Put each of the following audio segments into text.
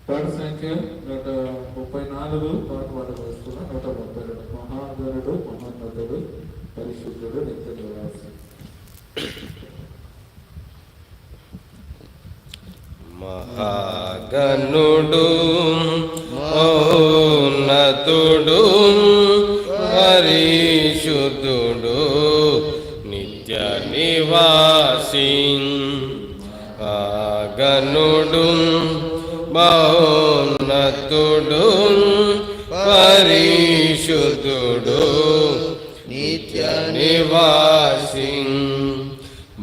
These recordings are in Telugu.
పాట సంఖ్య 134 పాట పాడవస్తున్న 132 మహాగణుడు మహోన్నతుడు పరిశుద్ధుడు నిత్య నివాసి. మహాగణుడు మహోన్నతుడు పరిశుద్ధుడు నిత్య నివాసి. మహాగణుడు మహోన్నతుడు పరిశుద్ధుడు నిత్య నివాసి.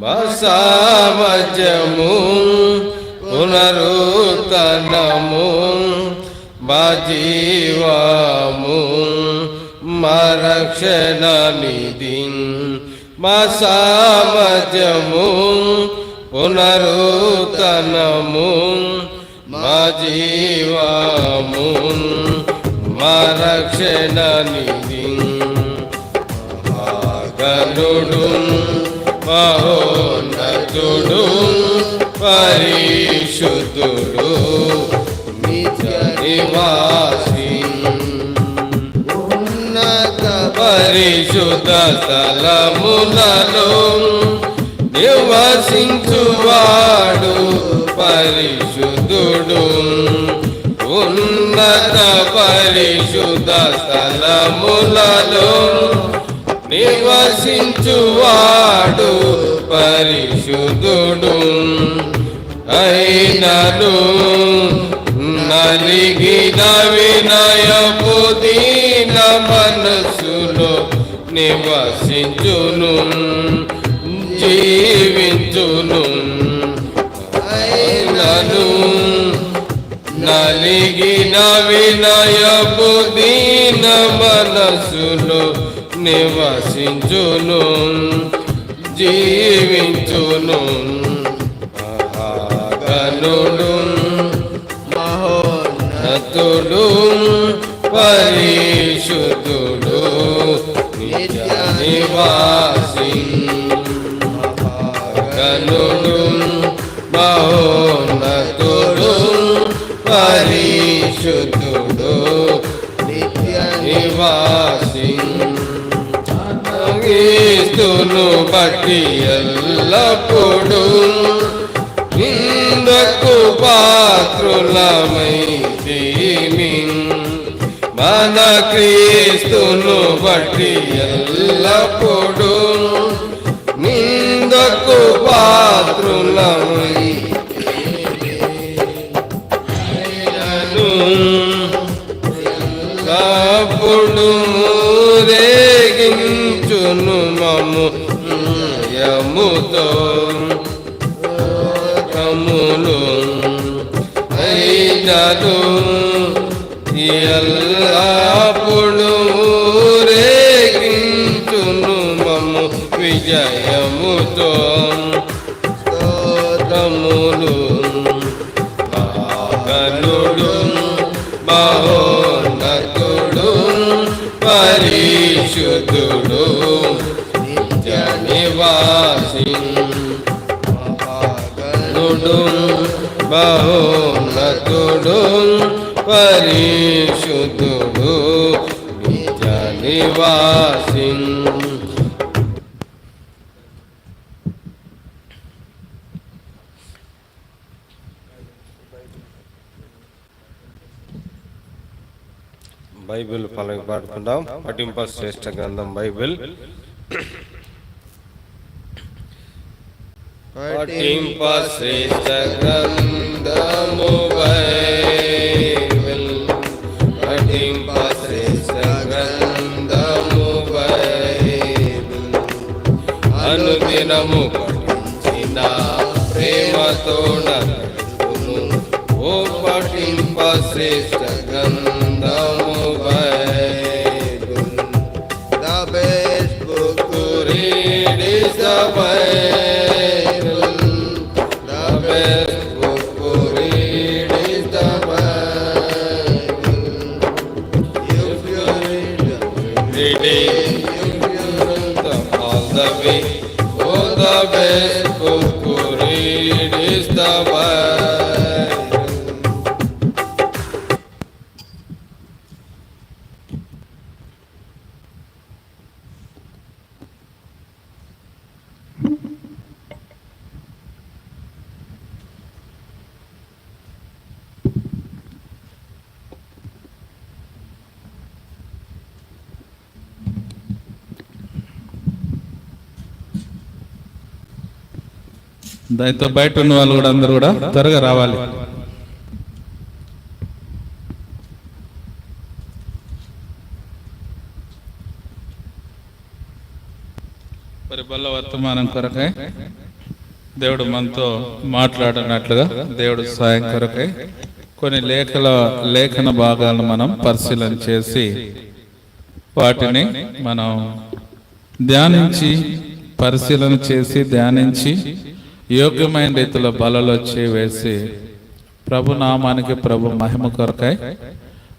బసామజము పునరుతనము జీవము మరక్షణ నిధి. బసామజము పునరుతనము జీవము మరక్షణ నిధి. మహాగణుడు మహోన్నతుడు పరిశుద్ధుడు నిత్య నివాసి. ఉన్నత పరిశుద్ధ స్థలములలో నివసించువాడు పరిశుద్ధుడు. ఉన్నత పరిశుద్ధ స్థలములలో నివసించువాడు పరిశుద్ధుడు. అయినను నలిగిన వినయపు దీన మనసులో నివసించును జీవించును. అయినను నలిగిన వినయపు దీన మనసులో నివసించును జీవించును. మహాగణుడు మహోన్నతుడు పరిశుద్ధుడు నిత్య నివాసి. మహాగణుడు మహోన్నతుడు పరిశుద్ధుడు నిత్య నివాసి. క్రీస్తును బట్టి ఎల్లప్పుడూ నిందకు పాత్రులమైతిమి. మన క్రీస్తును బట్టి ఎల్లప్పుడూ నిందకు పాత్రులమైతిమి. ఎల్లప్పుడు రేగించును మము యముతో కములు. అయినను ఎల్లప్పుడు రేగించును మము విజయముతో స్తోత్రములు. మహాగణుడు మహోన్నతుడు పరిశుద్ధుడు నిత్య నివాసి. మహాగణుడు మహోన్నతుడు పరిశుద్ధుడు నిత్య నివాసి. బైబిల్ పలక పాడుకుందాం. పఠింప శ్రేష్ఠ గ్రంథం బైబిల్. పఠింప శ్రేష్ఠ గ్రంథము బైబిల్. పఠింప శ్రేష్ఠ గ్రంథము బైబిల్. అనుదినము పఠించిన ప్రేమతోడ ఓ పఠింప శ్రేష్ఠ గ్రంథము Bible. The best book to read is the Bible. The best book to read is the Bible. If you read every day, if you read all the way, oh, the best book to read is the Bible. దాంతో బయట ఉన్న వాళ్ళు కూడా అందరూ కూడా త్వరగా రావాలి. మరి బల్ల వర్తమానం కొరకై దేవుడు మనతో మాట్లాడినట్లుగా దేవుడు సాయం కొరకై కొన్ని లేఖన భాగాలను మనం పరిశీలన చేసి వాటిని మనం ధ్యానించి పరిశీలన చేసి ధ్యానించి యోగ్యమైన రీతిలో బలలో వేసి ప్రభు నామానికి ప్రభు మహిమ కొరకై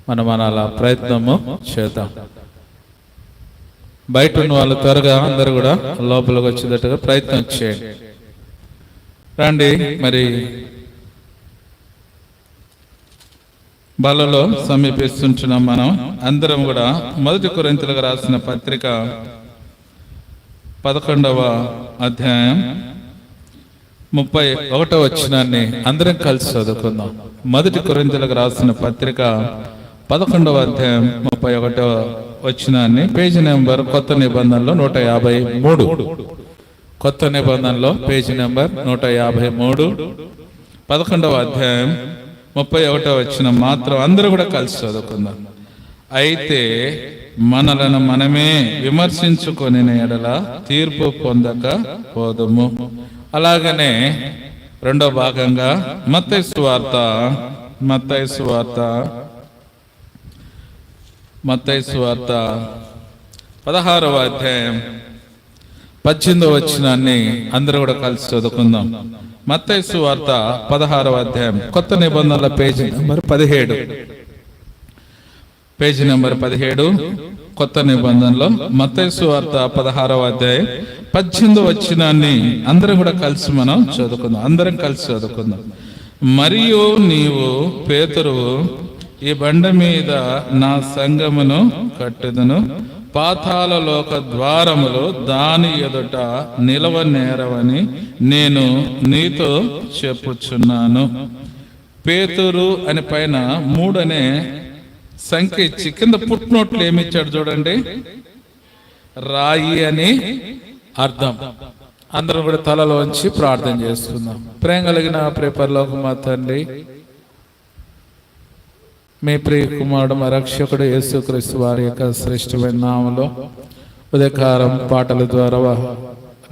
మనం అలా ప్రయత్నము చేద్దాం. బయట ఉన్న వాళ్ళు త్వరగా అందరూ కూడా లోపలికి వచ్చేటట్టుగా ప్రయత్నం చేయండి. రండి. మరి బలలో సమీపిస్తుంటున్నాం. మనం అందరం కూడా 1 కొరింథీయులకు రాసిన పత్రిక 11వ అధ్యాయం 31వ వచనాన్ని అందరం కలిసి చదువుకుందాం. 1 కొరింథీయులకు రాసిన పత్రిక 11వ అధ్యాయం 31వ వచనాన్ని పేజీ నెంబర్ కొత్త నిబంధనలో 153, కొత్త నిబంధనలో పేజీ నెంబర్ 153, 11వ అధ్యాయం 31వ వచనం మాత్రం అందరూ కూడా కలిసి చదువుకుందాం. అయితే మనలను మనమే విమర్శించుకొని ఎడల తీర్పు పొందక పోదుము. అలాగనే రెండో భాగంగా మత్తయి సువార్త 16వ అధ్యాయం 18వ వచనాన్ని అందరూ కూడా కలిసి చదువుకుందాం. మత్తయి సువార్త 16వ అధ్యాయం కొత్త నిబంధనల పేజీ నెంబర్ 17, పేజీ నెంబర్ 17 కొత్త నిబంధనలో మత్తయి సువార్త 16వ అధ్యాయం 18వ వచనాన్ని అందరం కూడా కలిసి మనం చదువుకుందాం. అందరం కలిసి చదువుకుందాం. మరియు నీవు పేతురువు, ఈ బండ మీద నా సంఘమును కట్టెదను, పాతాళ లోక ద్వారములు దాని ఎదుట నిలవనేరవని నేను నీతో చెప్పుచున్నాను. పేతురు అని పైన 3 అనే సంఖ్య ఇచ్చి కింద పుట్నోట్లు ఏమిచ్చాడు చూడండి, రాయి అని అర్థం. అందరం కూడా తలలోంచి ప్రార్థన చేసుకుందాం. ప్రేమ కలిగిన పరలోకమా తండ్రి, మీ ప్రియ కుమారుడు మా రక్షకుడు యేసుక్రీస్తు వారి యొక్క శ్రేష్టమైన నామములో ఉదయకాలం పాటల ద్వారా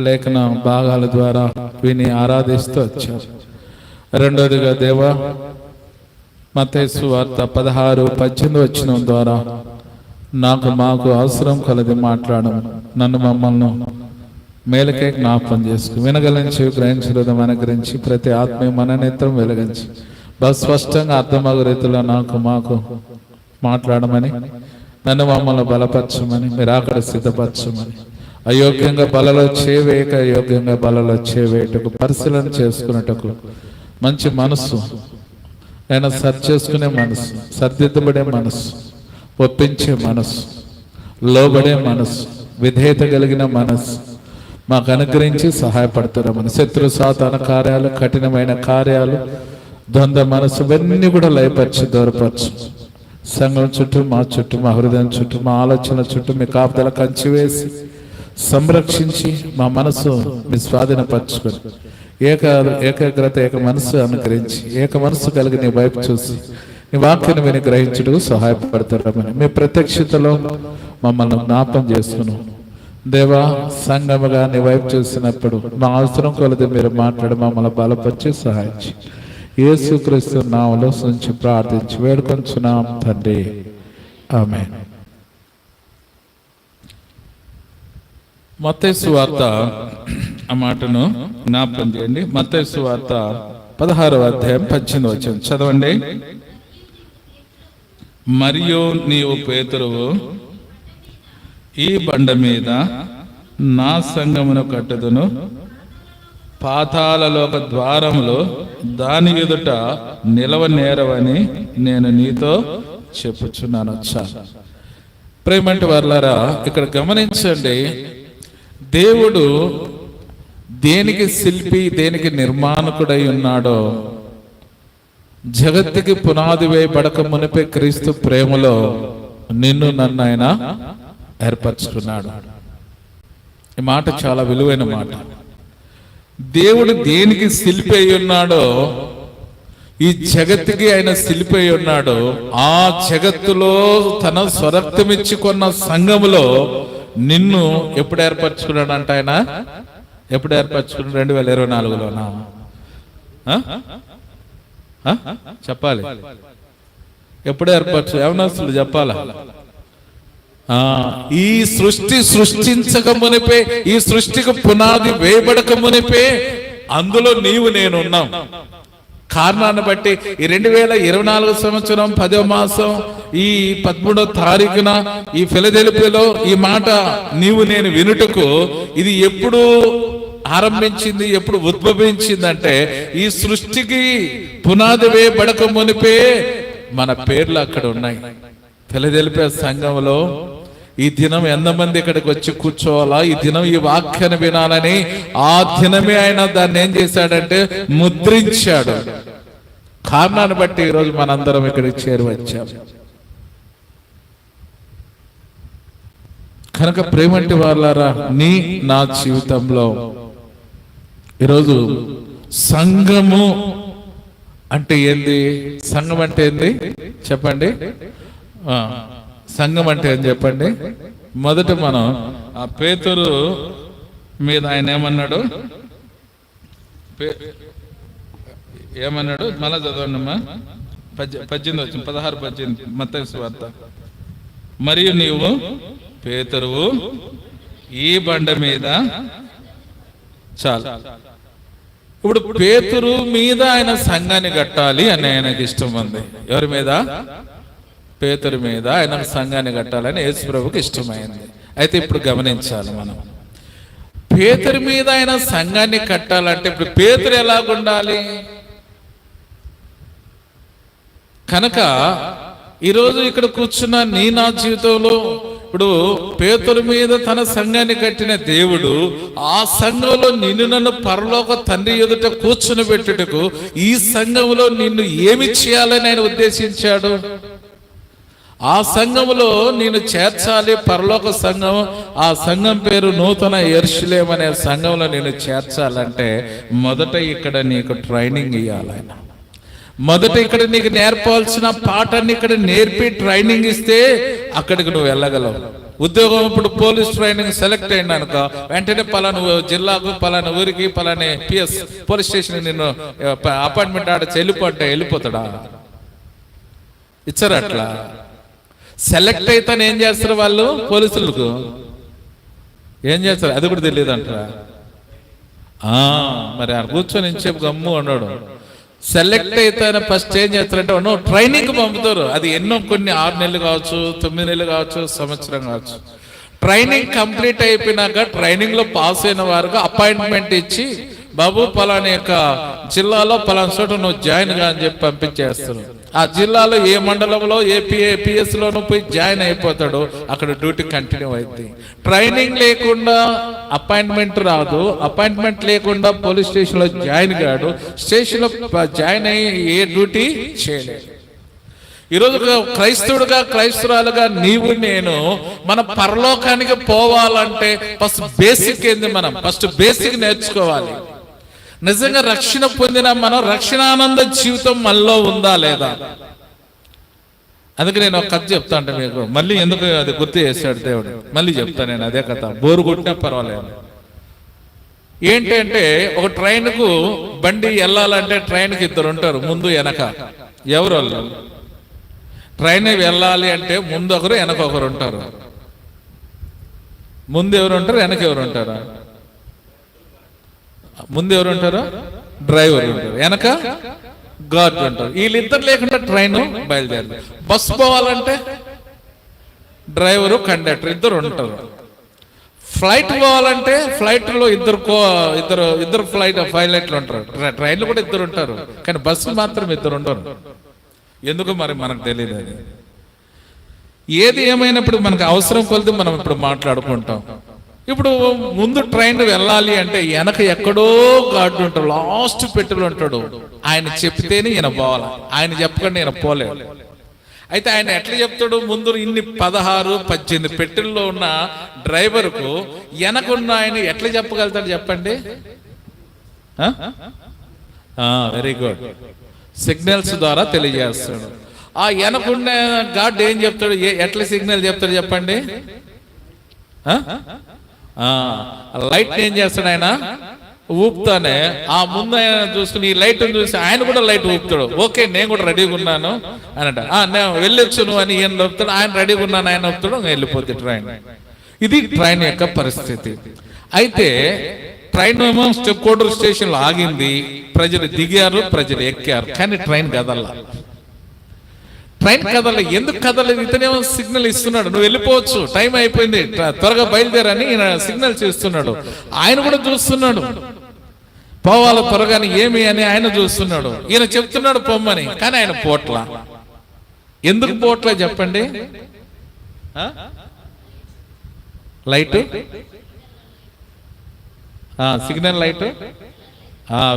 లేఖన భాగాల ద్వారా విని ఆరాధిస్తూ వచ్చారు. రెండోదిగా దేవా, మత్తయి సువార్త 16-18 వచనం ద్వారా మాకు అవసరం కలది మాట్లాడము, నన్ను మమ్మల్ని మేలకే జ్ఞాపకం చేసుకు వినగలించి గ్రహించడం అనుగ్రహించి ప్రతి ఆత్మీయ మననేత్రం వెలిగించి స్పష్టంగా అర్థమగు రీతిలో మాకు మాట్లాడమని, నన్ను మమ్మల్ని బలపరచమని, మీరు అక్కడ సిద్ధపరచమని, అయోగ్యంగా బలలో చేవేయక యోగ్యంగా బలలో చేవేయటకు పరిశీలన చేసుకున్నటకు మంచి మనస్సు, నేను సరి చేసుకునే మనసు, సరిదిద్దబడే మనసు, ఒప్పించే మనసు, లోబడే మనసు, విధేయత కలిగిన మనసు మాకు అనుగ్రహించి సహాయపడుతున్నామని, శత్రు సాతాన కార్యాలు, కఠినమైన కార్యాలు, ద్వంద్వ మనసు ఇవన్నీ కూడా లయపరిచి దూరపరచు. సంఘం చుట్టూ, మా చుట్టూ, మా హృదయం చుట్టూ, మా ఆలోచన చుట్టూ మీ కాపుదల కంచి వేసి సంరక్షించి మా మనసు మీ స్వాధీనపరచుకొని ఏకాగ్రత, ఏక మనసు అనుగ్రహించి ఏక మనసు కలిగి నీ వైపు చూసి నీ వాక్యాన్ని విని గ్రహించుటకు సహాయపడతారమని మీ ప్రత్యక్షతలో మమ్మల్ని జ్ఞాపం చేసుకున్నాం. దేవా, సంఘముగా నీ వైపు చూసినప్పుడు మా అవసరం కొలది మీరు మాట్లాడి మమ్మల్ని బలపరిచి సహాయించి యేసుక్రీస్తు నామములో నుంచి ప్రార్థించి వేడుకొంచున్నాం తండ్రి, ఆమేన్. మత్తయి సువార్త ఆ మాటను జ్ఞాపకం చేయండి. మత్తయి సువార్త 16వ అధ్యాయం 18వ వచనం చదవండి. మరియు నీవు పేతురువు, ఈ బండ మీద నా సంఘమును కట్టెదను, పాతాళలోక ద్వారములు దాని ఎదుట నిలవనేరవని నేను నీతో చెప్పుచున్నాను. ప్రేమంటి వర్లారా, ఇక్కడ గమనించండి, దేవుడు దేనికి శిల్పి, దేనికి నిర్మాణకుడై ఉన్నాడో జగత్తుకి పునాది వేయబడక మునిపే క్రీస్తు ప్రేమలో నిన్ను నన్ను ఆయన ఏర్పరచుకున్నాడు. ఈ మాట చాలా విలువైన మాట. దేవుడు దేనికి శిల్పి అయి ఉన్నాడో, ఈ జగత్తుకి ఆయన శిల్పి అయి ఉన్నాడు. ఆ జగత్తులో తన స్వరక్తమిచ్చి కొన్న సంఘములో నిన్ను ఎప్పుడు ఏర్పరచుకున్నాడంట ఆయన? ఎప్పుడు ఏర్పరచుకున్నాడు? 2024లోనా? చెప్పాలి. ఎప్పుడు ఏర్పరచు? యవనస్తులు చెప్పాలా? ఈ సృష్టి సృష్టించక మునిపే, ఈ సృష్టికి పునాది వేయబడక మునిపే అందులో నీవు నేను ఉన్నాం. కారణాన్ని బట్టి ఈ 2024 సంవత్సరం 10వ మాసం ఈ 13వ తారీఖున ఈ ఫిలదెల్ఫియాలో ఈ మాట నీవు నేను వినుటకు ఇది ఎప్పుడు ఆరంభించింది, ఎప్పుడు ఉద్భవించిందంటే ఈ సృష్టికి పునాది వేయబడక మునిపే మన పేర్లు అక్కడ ఉన్నాయి. ఫిలదెల్ఫియా సంఘంలో ఈ దినం ఎంతమంది ఇక్కడికి వచ్చి కూర్చోవాలా, ఈ దినం ఈ వాక్యాన్ని వినాలని ఆ దినమే ఆయన దాన్ని ఏం చేశాడంటే ముద్రించాడు. కారణాన్ని బట్టి ఈరోజు మనందరం ఇక్కడికి చేరి వచ్చాం. కనుక ప్రేమంటి వాళ్ళారా, నా జీవితంలో ఈరోజు సంఘము అంటే ఏంది? సంఘం అంటే ఏంది చెప్పండి? సంఘం అంటే ఏం చెప్పండి? మొదట మనం ఆ పేతురు మీద ఆయన ఏమన్నాడు? మళ్ళా చదవండిమ్మా. 18 వచ్చింది, 16-18 మత్తయి సువార్త. మరియు నీవు పేతురువు, ఈ బండ మీద చాలు. ఇప్పుడు పేతురు మీద ఆయన సంఘాన్ని కట్టాలి అని ఆయనకి ఇష్టం ఉంది. ఎవరి మీద? పేతురు మీద ఆయన సంఘాన్ని కట్టాలని యేసు ప్రభువుకి ఇష్టమైంది. అయితే ఇప్పుడు గమనించాలి మనం, పేతురు మీద ఆయన సంఘాన్ని కట్టాలంటే ఇప్పుడు పేతురు ఎలాగుండాలి? కనుక ఈరోజు ఇక్కడ కూర్చున్న నా జీవితంలో ఇప్పుడు పేతురు మీద తన సంఘాన్ని కట్టిన దేవుడు ఆ సంఘంలో నిన్ను నన్ను పరలోక తండ్రి ఎదుట కూర్చుని పెట్టుటకు ఈ సంఘంలో నిన్ను ఏమి చేయాలని ఆయన ఉద్దేశించాడు? ఆ సంఘములో నేను చేర్చాలి. పరలోక సంఘం, ఆ సంఘం పేరు నూతన యెరూషలేము అనే సంఘంలో నేను చేర్చాలంటే మొదట ఇక్కడ నీకు ట్రైనింగ్ ఇవ్వాలి ఆయన. మొదట ఇక్కడ నీకు నేర్పాల్సిన పాఠాన్ని ఇక్కడ నేర్పి ట్రైనింగ్ ఇస్తే అక్కడికి నువ్వు వెళ్ళగలవు. ఉద్యోగం ఇప్పుడు పోలీస్ ట్రైనింగ్ సెలెక్ట్ అయింది అనుకో, వెంటనే పలానా జిల్లాకు, పలానా ఊరికి, పలానా PS పోలీస్ స్టేషన్ నిన్ను అపాయింట్మెంట్ ఆడ వెళ్ళిపోతాడా? ఇచ్చారు అట్లా. సెలెక్ట్ అయితే ఏం చేస్తారు వాళ్ళు? పోలీసులకు ఏం చేస్తారు అది కూడా తెలియదు అంటారా? మరి ఆ కూర్చొని ఇంచేపు గమ్ము ఉన్నాడు. సెలెక్ట్ అయితే ఫస్ట్ ఏం చేస్తారంటే ట్రైనింగ్ పంపుతారు. అది కొన్ని 6 నెలలు కావచ్చు, 9 నెలలు కావచ్చు, సంవత్సరం కావచ్చు. ట్రైనింగ్ కంప్లీట్ అయిపోయినాక ట్రైనింగ్ లో పాస్ అయిన వారికి అపాయింట్మెంట్ ఇచ్చి, బాబు పలానా యొక్క జిల్లాలో పలానా చోట నువ్వు జాయిన్ గా అని చెప్పి పంపించేస్తారు. ఆ జిల్లాలో ఏ మండలంలో ఏ PS లోనూ పోయి జాయిన్ అయిపోతాడు. అక్కడ డ్యూటీ కంటిన్యూ అవుతుంది. ట్రైనింగ్ లేకుండా అపాయింట్మెంట్ రాదు, అపాయింట్మెంట్ లేకుండా పోలీస్ స్టేషన్ లో జాయిన్ కాడు, స్టేషన్ లో జాయిన్ అయ్యి ఏ డ్యూటీ చేయలేదు. ఈరోజు క్రైస్తవుడుగా, క్రైస్తవురాలుగా నీవు నేను మన పరలోకానికి పోవాలంటే ఫస్ట్ బేసిక్ ఏంది? మనం ఫస్ట్ బేసిక్ నేర్చుకోవాలి. నిజంగా రక్షణ పొందిన మనం రక్షణానంద జీవితం మనలో ఉందా లేదా? అందుకే నేను ఒక కథ చెప్తా అంటే మీకు, మళ్ళీ ఎందుకు అది గుర్తు చేశాడు దేవుడు, మళ్ళీ చెప్తాను నేను అదే కథ. బోరు కొట్టినా పర్వాలేదు. ఏంటంటే ఒక ట్రైన్కు బండి వెళ్ళాలంటే ట్రైన్కి 2 ఉంటారు, ముందు వెనక. ఎవరు వాళ్ళు? ట్రైన్ వెళ్ళాలి అంటే ముందు ఒకరు వెనక ఒకరు ఉంటారు. ముందు ఎవరు ఉంటారు, వెనక ఎవరు ఉంటారు? ముందు ఎవరు ఉంటారు? డ్రైవర్ ఉంటారు, వెనక గార్డ్ ఉంటారు. వీళ్ళిద్దరు లేకుండా ట్రైన్ బయలుదేరు. బస్సు పోవాలంటే డ్రైవరు, కండక్టర్ ఇద్దరు ఉంటారు. ఫ్లైట్ పోవాలంటే ఫ్లైట్ లో ఇద్దరు పైలట్లు ఉంటారు. ట్రైన్లు కూడా 2 ఉంటారు, కానీ బస్సు మాత్రం 2 ఉంటారు. ఎందుకు మరి మనకు తెలియదు. అది ఏది ఏమైనప్పుడు మనకు అవసరం కొలిది మనం ఇప్పుడు మాట్లాడుకుంటాం. ఇప్పుడు ముందు ట్రైన్ వెళ్ళాలి అంటే వెనక ఎక్కడో గార్డు ఉంటాడు, లాస్ట్ పెట్టెలు ఉంటాడు. ఆయన చెప్తేనే ఈయన పోవాలి, ఆయన చెప్పకుండా ఈయన పోలేడు. అయితే ఆయన ఎట్లా చెప్తాడు? ముందు ఇన్ని 16-18 పెట్టెల్లో ఉన్న డ్రైవర్కు వెనకున్న ఆయన ఎట్లా చెప్పగలుగుతాడు చెప్పండి? Very good. సిగ్నల్స్ ద్వారా తెలియజేస్తాడు. ఆ వెనకున్న గాడ్ ఏం చెప్తాడు? ఎట్లా సిగ్నల్ చెప్తాడు చెప్పండి? లైట్ ఏం చేస్తాడు ఆయన? ఊపుతానే ఆ ముందు ఆయన చూసుకుని ఈ లైట్ చూసి ఆయన కూడా లైట్ ఊపుతాడు. ఓకే నేను కూడా రెడీగా ఉన్నాను అనంట. నేను వెళ్ళొచ్చు నువ్వు అని ఈయన ఊపుతాడు, ఆయన రెడీగా ఉన్నాను ఆయన ఊపుతాడు, వెళ్ళిపోతుంది ట్రైన్. ఇది ట్రైన్ యొక్క పరిస్థితి. అయితే ట్రైన్ ఏమో కోడూరు స్టేషన్ లో ఆగింది, ప్రజలు దిగారు, ప్రజలు ఎక్కారు, కానీ ట్రైన్ కదల్లా. ట్రైన్ కదల. ఎందుకు కదలేదు? ఇతనేమో సిగ్నల్ ఇస్తున్నాడు, నువ్వు వెళ్ళిపోవచ్చు, టైం అయిపోయింది, త్వరగా బయలుదేరని ఈయన సిగ్నల్స్ ఇస్తున్నాడు. ఆయన కూడా చూస్తున్నాడు పోవాలి త్వరగాని, ఏమి అని ఆయన చూస్తున్నాడు. ఈయన చెప్తున్నాడు పొమ్మని, కానీ ఆయన పోట్ల. ఎందుకు పోట్ల చెప్పండి? Light, signal light.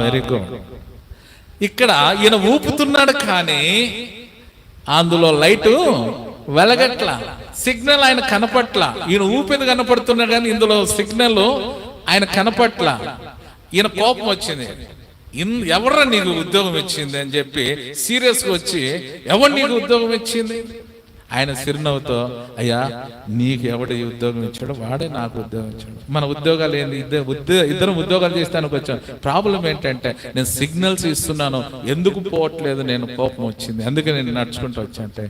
Very good. ఇక్కడ ఈయన ఊపుతున్నాడు కానీ అందులో లైటు వెలగట్ల, సిగ్నల్ ఆయన కనపట్ల. ఈయన ఊపేది కనపడుతున్నాడు కానీ ఇందులో సిగ్నల్ ఆయన కనపట్ల. ఈయన కోపం వచ్చింది. ఎవర్రా నీకు ఉద్యోగం ఇచ్చింది అని చెప్పి సీరియస్గా వచ్చి, ఎవరు నీకు ఉద్యోగం ఇచ్చింది? ఆయన చిరునవ్వుతో, అయ్యా నీకు ఎవడు ఈ ఉద్యోగం ఇచ్చాడో వాడే నాకు ఉద్యోగం ఇచ్చాడు. మన ఉద్యోగాలు ఏంది? ఇద్దరం ఉద్యోగాలు చేస్తానికి వచ్చాను. ప్రాబ్లం ఏంటంటే నేను సిగ్నల్స్ ఇస్తున్నాను, ఎందుకు పోవట్లేదు? నేను కోపం వచ్చింది, అందుకే నేను నడుచుకుంటూ వచ్చా. అంటే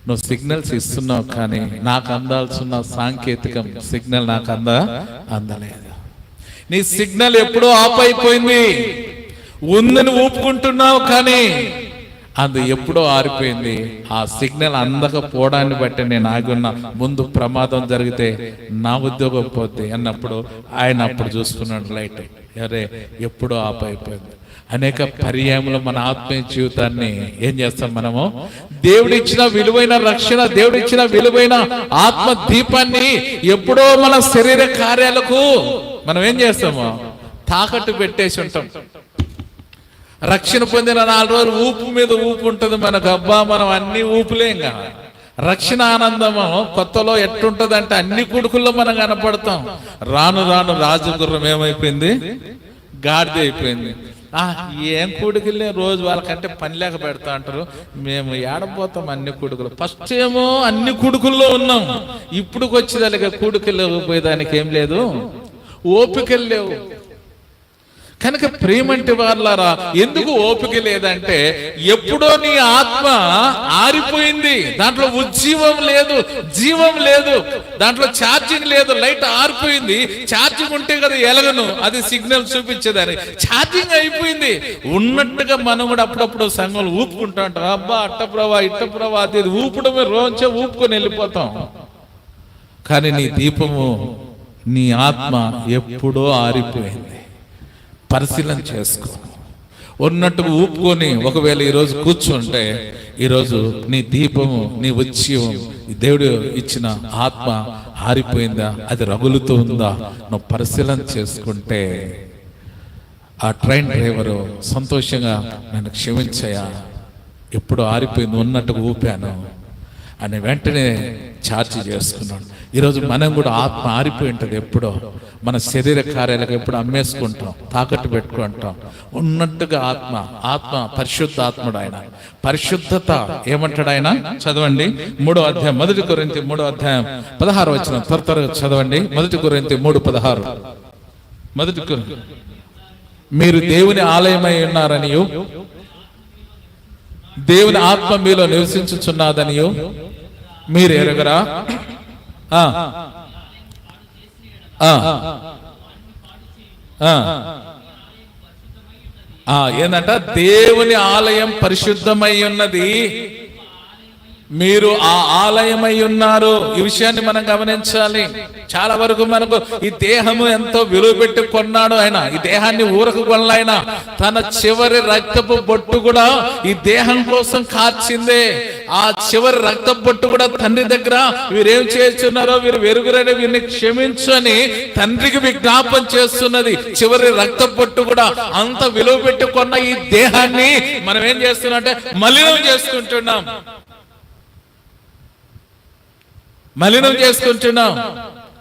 నువ్వు సిగ్నల్స్ ఇస్తున్నావు కానీ నాకు అందాల్సిన సాంకేతికం సిగ్నల్ నాకు అందలేదు. నీ సిగ్నల్ ఎప్పుడో ఆఫ్ అయిపోయింది. ఉందని ఊపుకుంటున్నావు కానీ అది ఎప్పుడో ఆరిపోయింది. ఆ సిగ్నల్ అందకపోవడాన్ని బట్టి నేను ఆగున్నా. ముందు ప్రమాదం జరిగితే నా ఉద్యోగం పోతే అన్నప్పుడు ఆయన అప్పుడు చూసుకున్నాడు లైట్, అరే ఎప్పుడో ఆఫ్ అయిపోయింది. అనేక పర్యాయములు మన ఆత్మీయ జీవితాన్ని ఏం చేస్తాం మనము? దేవుడిచ్చిన విలువైన రక్షణ, దేవుడిచ్చిన విలువైన ఆత్మ దీపాన్ని ఎప్పుడో మన శరీర కార్యాలకు మనం ఏం చేస్తాము? తాకట్టు పెట్టేసి ఉంటాం. రక్షణ పొందిన 4 రోజులు ఊపు మీద ఊపు ఉంటుంది మనకు. అబ్బా మనం అన్ని ఊపులేం కదా. రక్షణ ఆనందము కొత్తలో ఎట్టుంటది అంటే అన్ని కుడుకుల్లో మనం కనపడతాం. రాను రాను రాజగుర్రం ఏమైపోయింది? గాడిద అయిపోయింది. ఏం కూడికలే రోజు వాళ్ళకంటే పని లేక పెడతా అంటారు. మేము ఏడపోతాం అన్ని కుడుకులు. ఫస్ట్ ఏమో అన్ని కుడుకుల్లో ఉన్నాం, ఇప్పుడు వచ్చేదానికి కూడికలు పోయేదానికి ఏం లేదు, ఓపికలు లేవు. కనుక ప్రేమంటి వాళ్ళారా, ఎందుకు ఓపిక లేదంటే ఎప్పుడో నీ ఆత్మ ఆరిపోయింది, దాంట్లో ఉజ్జీవం లేదు, జీవం లేదు, దాంట్లో ఛార్జింగ్ లేదు. లైట్ ఆరిపోయింది. ఛార్జింగ్ ఉంటే కదా ఎలగను, అది సిగ్నల్ చూపించేదాన్ని. ఛార్జింగ్ అయిపోయింది. ఉన్నట్టుగా మనం కూడా అప్పుడప్పుడు సంఘంలో ఊపుకుంటా ఉంటాం. అబ్బా అట్ట ప్రభా ఇట్ట ప్రభా, అది ఊపడమే, రోజే ఊపుకొని వెళ్ళిపోతాం. కానీ నీ దీపము, నీ ఆత్మ ఎప్పుడో ఆరిపోయింది. పరిశీలన చేసుకో. ఉన్నట్టుగా ఊపుకొని ఒకవేళ ఈరోజు కూర్చుంటే, ఈరోజు నీ దీపము, నీ ఉజ్జీవం, దేవుడు ఇచ్చిన ఆత్మ ఆరిపోయిందా, అది రగులుతూ ఉందా, నువ్వు పరిశీలన చేసుకుంటే ఆ ట్రైన్ డ్రైవరు సంతోషంగా నన్ను క్షమించయా, ఎప్పుడు ఆరిపోయింది, ఉన్నట్టుగా ఊపాను అని వెంటనే ఛార్జ్ చేసుకున్నాడు. ఈరోజు మనం కూడా ఆత్మ ఆరిపోయి ఉంటుంది. ఎప్పుడో మన శరీర కార్యాలకు ఎప్పుడు అమ్మేసుకుంటాం, తాకట్టు పెట్టుకుంటాం. ఉన్నట్టుగా ఆత్మ పరిశుద్ధ ఆత్ముడు. ఆయన పరిశుద్ధత ఏమంటాడు ఆయన? చదవండి 3వ అధ్యాయం 1 కొరింథీ 3వ అధ్యాయం 16వ వచనం. త్వరగా చదవండి. 1 కొరింథీ 3:16. 1 కొరింథీ, మీరు దేవుని ఆలయమై ఉన్నారనియు దేవుని ఆత్మ మీలో నివసించుచున్నదనియు మీరు ఎరగరా? ఏందంట? దేవుని ఆలయం పరిశుద్ధమై ఉన్నది, మీరు ఆ ఆలయమై ఉన్నారు. ఈ విషయాన్ని మనం గమనించాలి. చాలా వరకు మనకు ఈ దేహము ఎంతో విలువ పెట్టి కొన్నాడు ఆయన. ఈ దేహాన్ని ఊరకు కొనలైన తన చివరి రక్తపు బొట్టు కూడా ఈ దేహం కోసం కార్చిందే. ఆ చివరి రక్తపు బొట్టు కూడా తండ్రి దగ్గర వీరేం చేస్తున్నారో వీరు వెరుగురని వీరిని క్షమించు అని తండ్రికి విజ్ఞాపన చేస్తున్నది. చివరి రక్తపు బొట్టు కూడా అంత విలువ పెట్టి కొన్న ఈ దేహాన్ని మనం ఏం చేస్తున్నాం అంటే మలినం చేసుకుంటున్నాం.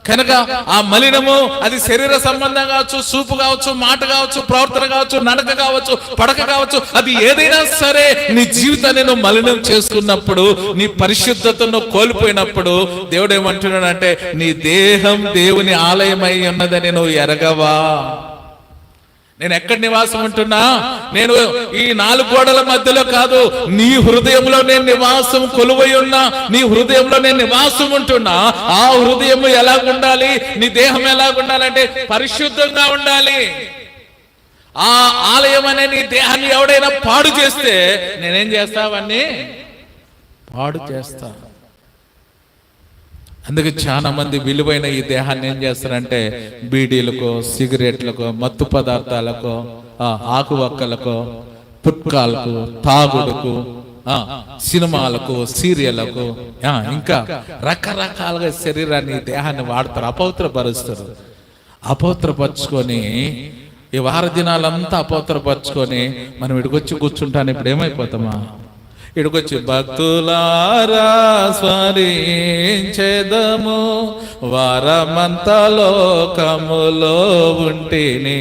కనుక ఆ మలినము అది శరీర సంబంధం కావచ్చు, చూపు కావచ్చు, మాట కావచ్చు, ప్రవర్తన కావచ్చు, నడక కావచ్చు, పడక కావచ్చు, అది ఏదైనా సరే నీ జీవితాన్ని నువ్వు మలినం చేసుకున్నప్పుడు, నీ పరిశుద్ధతను కోల్పోయినప్పుడు దేవుడు ఏమంటున్నాడంటే నీ దేహం దేవుని ఆలయమై ఉన్నదని నువ్వు ఎరగవా? నేను ఎక్కడ నివాసం ఉంటున్నా? నేను ఈ 4 గోడల మధ్యలో కాదు, నీ హృదయంలో నేను నివాసం కొలువై ఉన్నా, నీ హృదయంలో నేను నివాసం ఉంటున్నా. ఆ హృదయం ఎలాగుండాలి, నీ దేహం ఎలాగుండాలంటే పరిశుద్ధంగా ఉండాలి. ఆ ఆలయం అనే నీ దేహాన్ని ఎవడైనా పాడు చేస్తే నేనేం చేస్తా? అవన్నీ పాడు చేస్తా. అందుకే చాలా మంది విలువైన ఈ దేహాన్ని ఏం చేస్తారంటే బీడీలకో, సిగరెట్లకో, మత్తు పదార్థాలకో, ఆకువక్కలకో, పుట్కాలకు, తాగుడుకు, సినిమాలకు, సీరియళ్లకు, ఇంకా రకరకాలుగా శరీరాన్ని, దేహాన్ని వాడతారు, అపవిత్రపరుస్తారు. అపవిత్రపరుచుకొని ఈ వార దినాలంతా అపవిత్రపరుచుకొని మనం ఇడికొచ్చి కూర్చుంటాను. ఇప్పుడు ఏమైపోతామా? ఇడికొచ్చి భక్తులారా స్మరించెదము, వారమంతా లోకములో ఉంటిని,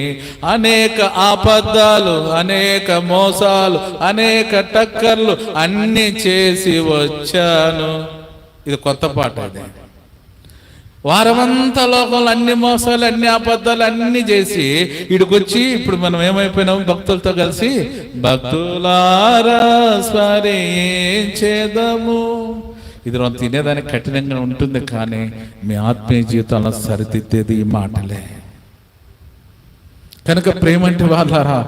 అనేక ఆపద్దాలు, అనేక మోసాలు, అనేక టక్కర్లు అన్ని చేసి వచ్చాను. ఇది కొత్త పాట. ఇది వారమంతా లోకంలో అన్ని మోసాలు, అన్ని అబద్ధాలు అన్ని చేసి ఇడికొచ్చి ఇప్పుడు మనం ఏమైపోయినాము? భక్తులతో కలిసి భక్తులారా స్మరించెదము. ఇది మనం తినేదానికి కఠినంగా ఉంటుంది, కానీ మీ ఆత్మీయ జీవితంలో సరిదిద్దేది ఈ మాటలే. కనుక ప్రేమంటి వాళ్ళారా,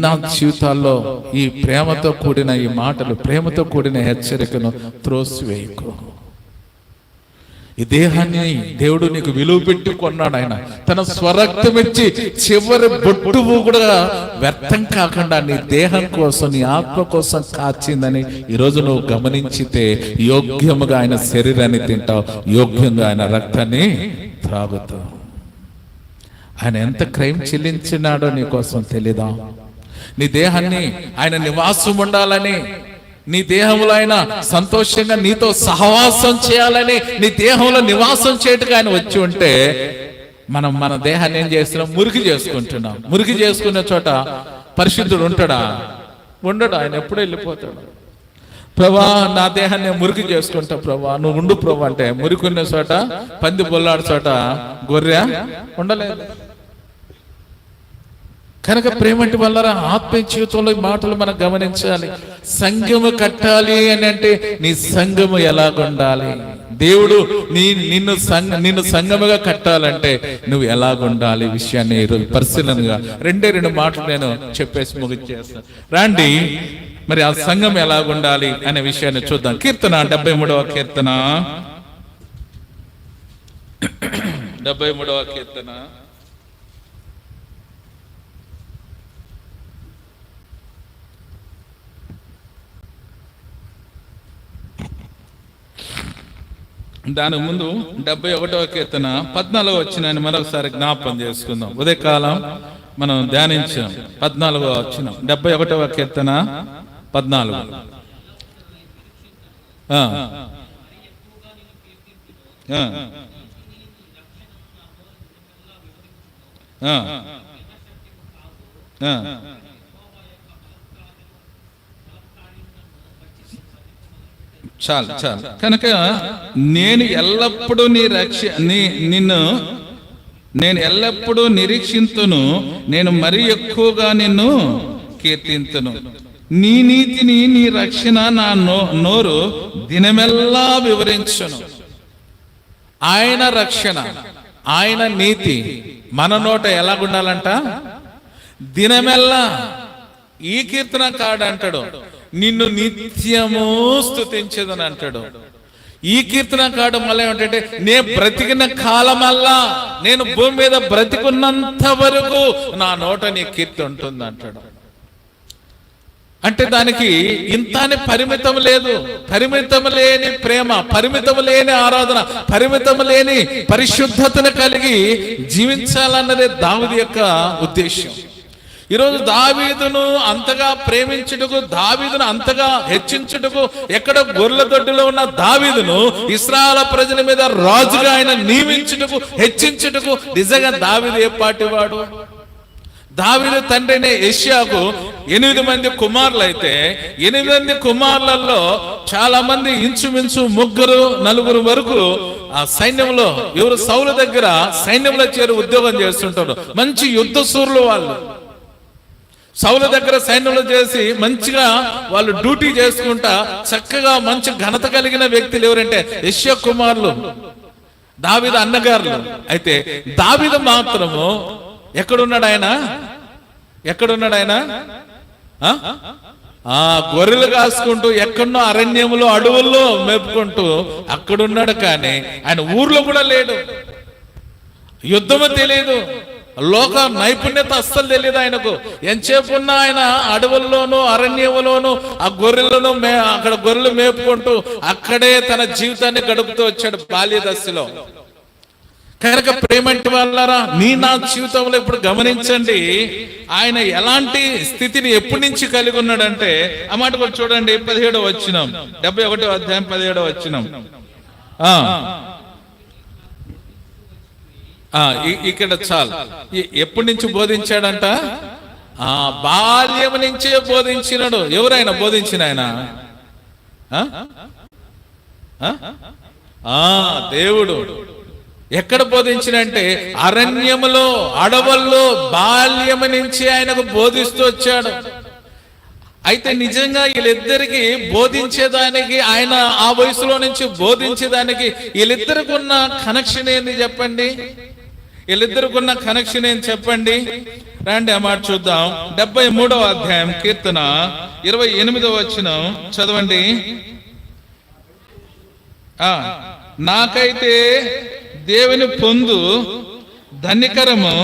నా జీవితాల్లో ఈ ప్రేమతో కూడిన ఈ మాటలు, ప్రేమతో కూడిన హెచ్చరికను త్రోసివేయకు. ఈ దేహాన్ని దేవుడు నీకు విలువ పెట్టి కొన్నాడు. ఆయన తన స్వరక్తం ఇచ్చి చివరి బొట్టువు కూడా వ్యర్థం కాకుండా నీ దేహం కోసం, నీ ఆత్మ కోసం కాచిందని ఈరోజు నువ్వు గమనించితే యోగ్యముగా ఆయన శరీరాన్ని తింటావు, యోగ్యంగా ఆయన రక్తాన్ని త్రాగుతావు. ఆయన ఎంత క్రైమ్ చెల్లించినాడో నీ కోసం తెలీదా? నీ దేహాన్ని ఆయన నివాసం ఉండాలని, నీ దేహంలో ఆయన సంతోషంగా నీతో సహవాసం చేయాలని, నీ దేహంలో నివాసం చేయటకు ఆయన వచ్చి ఉంటే మనం మన దేహాన్ని ఏం చేస్తున్నాం? మురికి చేసుకుంటున్నాం. మురికి చేసుకునే చోట పరిశుద్ధుడు ఉంటాడా? ఉండడు. ఆయన ఎప్పుడూ వెళ్ళిపోతాడు. ప్రభా నా దేహాన్ని మురికి చేసుకుంటా ప్రభా, నువ్వు ఉండు ప్రభా అంటే మురికి ఉన్న చోట, పంది బొల్లాడు చోట గొర్రె ఉండలేదు. కనుక ప్రేమంటి వల్ల ఆత్మీయ జీవితంలో ఈ మాటలు మనం గమనించాలి. సంఘము కట్టాలి అని అంటే నీ సంఘము ఎలాగుండాలి? దేవుడు నిన్ను సంఘముగా కట్టాలంటే నువ్వు ఎలాగుండాలి విషయాన్ని ఈరోజు పరిశీలనగా 2 మాటలు నేను చెప్పేసి ముగించేస్తాను. రండి, మరి ఆ సంఘం ఎలాగుండాలి అనే విషయాన్ని చూద్దాం. కీర్తన 73వ కీర్తన, 73వ కీర్తన, దాని ముందు 71వ కీర్తన 14వ వచనాన్ని మరొకసారి జ్ఞాపకం చేసుకుందాం. ఉదయకాలం మనం ధ్యానించాం 14వ వచనం. 71వ కీర్తన 14. చాలు చాలు. కనుక నేను ఎల్లప్పుడూ నేను ఎల్లప్పుడూ నిరీక్షింతును, నేను మరీ ఎక్కువగా నిన్ను కీర్తింతును. నీ నీతిని, నీ రక్షణ నా నోరు దినమెల్లా వివరించును. ఆయన రక్షణ, ఆయన నీతి మన నోట ఎలాగుండాలంట? దినమెల్లా. ఈ కీర్తన కాడు అంటాడు నిన్ను నిత్యము స్తుతించదని అంటాడు. ఈ కీర్తన కాడు మళ్ళీ ఏమంటే నే బ్రతికిన కాలమల్లా, నేను భూమి మీద బ్రతికున్నంత వరకు నా నోట నీ కీర్తి ఉంటుంది అంటాడు. అంటే దానికి ఇంతాని పరిమితం లేదు. పరిమితం లేని ప్రేమ, పరిమితం లేని ఆరాధన, పరిమితం లేని పరిశుద్ధతను కలిగి జీవించాలన్నదే దావీదు యొక్క ఉద్దేశం. ఈరోజు దావీదును అంతగా ప్రేమించుటకు, దావీదును అంతగా హెచ్చించుటకు, ఎక్కడ గొర్రెల దొడ్డిలో ఉన్న దావీదును ఇశ్రాయేలు ప్రజల మీద రాజుగా ఆయన నియమించుటకు, హెచ్చించుటకు నిజంగా దావీదు ఏ పాటి వాడు? దావీదు తండ్రిని యెషయాకు 8 మంది కుమారులు అయితే 8 మంది కుమారులలో చాలా మంది ఇంచుమించు 3-4 వరకు ఆ సైన్యంలో, ఎవరు సౌలు దగ్గర సైన్యంలో చేరి ఉద్యోగం చేస్తుంటారు. మంచి యుద్ధ సూరులు వాళ్ళు. సౌలు దగ్గర సైన్యంలో చేసి మంచిగా వాళ్ళు డ్యూటీ చేసుకుంటా చక్కగా మంచి ఘనత కలిగిన వ్యక్తులు ఎవరంటే యెషయా కుమారులు, దావీదు అన్నగారులు. అయితే దావీదు మాత్రము ఎక్కడున్నాడు ఆయన? ఎక్కడున్నాడు ఆయన? గొర్రెలు కాసుకుంటూ ఎక్కడో అరణ్యములో అడవుల్లో మేపుకుంటూ అక్కడున్నాడు. కానీ ఆయన ఊర్లో కూడా లేడు. యుద్ధము తెలియదు, లోక నైపుణ్యత అస్సలు తెలియదు ఆయనకు. ఎంతసేపు ఉన్నా ఆయన అడవుల్లోనూ అరణ్యములోనూ ఆ గొర్రెలను అక్కడ గొర్రెలు మేపుకుంటూ అక్కడే తన జీవితాన్ని గడుపుతూ వచ్చాడు బాల్య దశలో. కనుక ప్రేమంటి వాళ్ళారా, నా జీవితంలో ఇప్పుడు గమనించండి, ఆయన ఎలాంటి స్థితిని ఎప్పటి నుంచి కలిగి ఉన్నాడంటే ఆ మాట కూడా చూడండి. 17వ వచనం, 71వ అధ్యాయం 17వ వచనం. ఇక్కడ చాలు. ఎప్పటి నుంచి బోధించాడంట? బాల్యం నుంచే బోధించినాడు. ఎవరైనా బోధించిన ఆయన? దేవుడు. ఎక్కడ బోధించినంటే అరణ్యములో, అడవుల్లో బాల్యము నుంచి ఆయనకు బోధిస్తూ వచ్చాడు. అయితే నిజంగా వీళ్ళిద్దరికి బోధించేదానికి, ఆయన ఆ వయసులో నుంచి బోధించేదానికి వీళ్ళిద్దరికి ఉన్న కనెక్షన్ ఏంది చెప్పండి? వీళ్ళిద్దరికి ఉన్న కనెక్షన్ ఏంది చెప్పండి? రండి ఆ మాట చూద్దాం. 73వ అధ్యాయం కీర్తన 28వ వచనం చదవండి. నాకైతే దేవుని పొందు ధన్యకరము,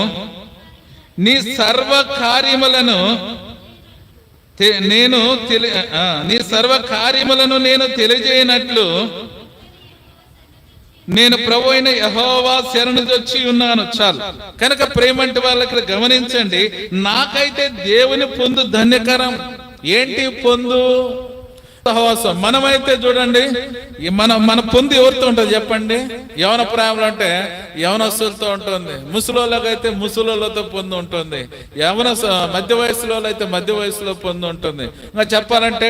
నీ సర్వ కార్యములను నేను తెలియజేయనట్లు నేను ప్రభు అయిన యెహోవా శరణుజొచ్చి ఉన్నాను. చాలు. కనుక ప్రేమంటి వాళ్ళకి గమనించండి, నాకైతే దేవుని పొందు ధన్యకరం. ఏంటి పొందు? సహవాసం. మనమైతే చూడండి, మన పొందు ఎవరితో ఉంటుంది చెప్పండి? యవన ప్రాయంలో అంటే యవనస్తులతో ఉంటుంది, ముసలోళ్ళకైతే ముసలోళ్ళతో పొందు ఉంటుంది, మధ్య వయసులో అయితే మధ్య వయసులో పొందు ఉంటుంది. ఇంకా చెప్పాలంటే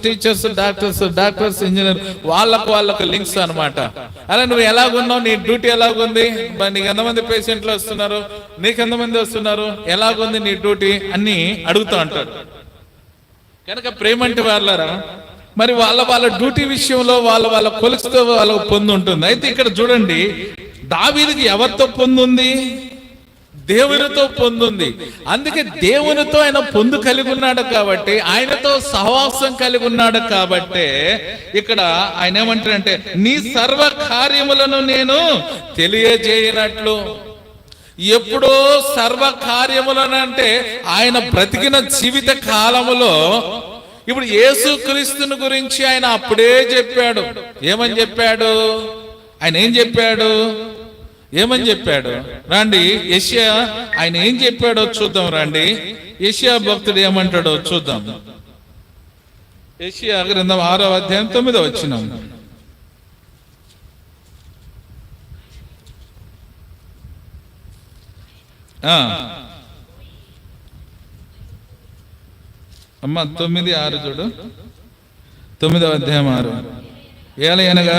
టీచర్స్ డాక్టర్స్ ఇంజనీర్ వాళ్ళకు లింక్స్ అనమాట. అలా నువ్వు ఎలాగున్నావు, నీ డ్యూటీ ఎలాగుంది, నీకు ఎంతమంది పేషెంట్లు వస్తున్నారు, నీకు ఎంతమంది వస్తున్నారు, ఎలాగుంది నీ డ్యూటీ అన్ని అడుగుతూ అంటాడు. కనుక ప్రేమంటి వాళ్ళరా, మరి వాళ్ళ డ్యూటీ విషయంలో వాళ్ళ కొలుసుతో వాళ్ళకు పొందు ఉంటుంది. అయితే ఇక్కడ చూడండి, దావీదుకి ఎవరితో పొందుంది? దేవునితో పొందుంది. అందుకే దేవునితో ఆయన పొందు కలిగి ఉన్నాడు కాబట్టి, ఆయనతో సహవాసం కలిగి ఉన్నాడు కాబట్టి ఇక్కడ ఆయన ఏమంటారంటే, నీ సర్వ కార్యములను నేను తెలియజేయనట్లు. ఎప్పుడో సర్వ కార్యములనంటే ఆయన బ్రతికిన జీవిత కాలములో ఇప్పుడు యేసుక్రీస్తుని గురించి ఆయన అప్పుడే చెప్పాడు. ఏమని చెప్పాడు? ఆయన ఏమని చెప్పాడు? రండి, యెషయా ఆయన ఏం చెప్పాడో చూద్దాం. రండి, యెషయా భక్తుడు ఏమంటాడో చూద్దాం. యెషయా గ్రంథం 6వ అధ్యాయం 9వ వచనం. అమ్మ 9:6 చూడు. 9వ అధ్యాయం 6. ఏలయనగా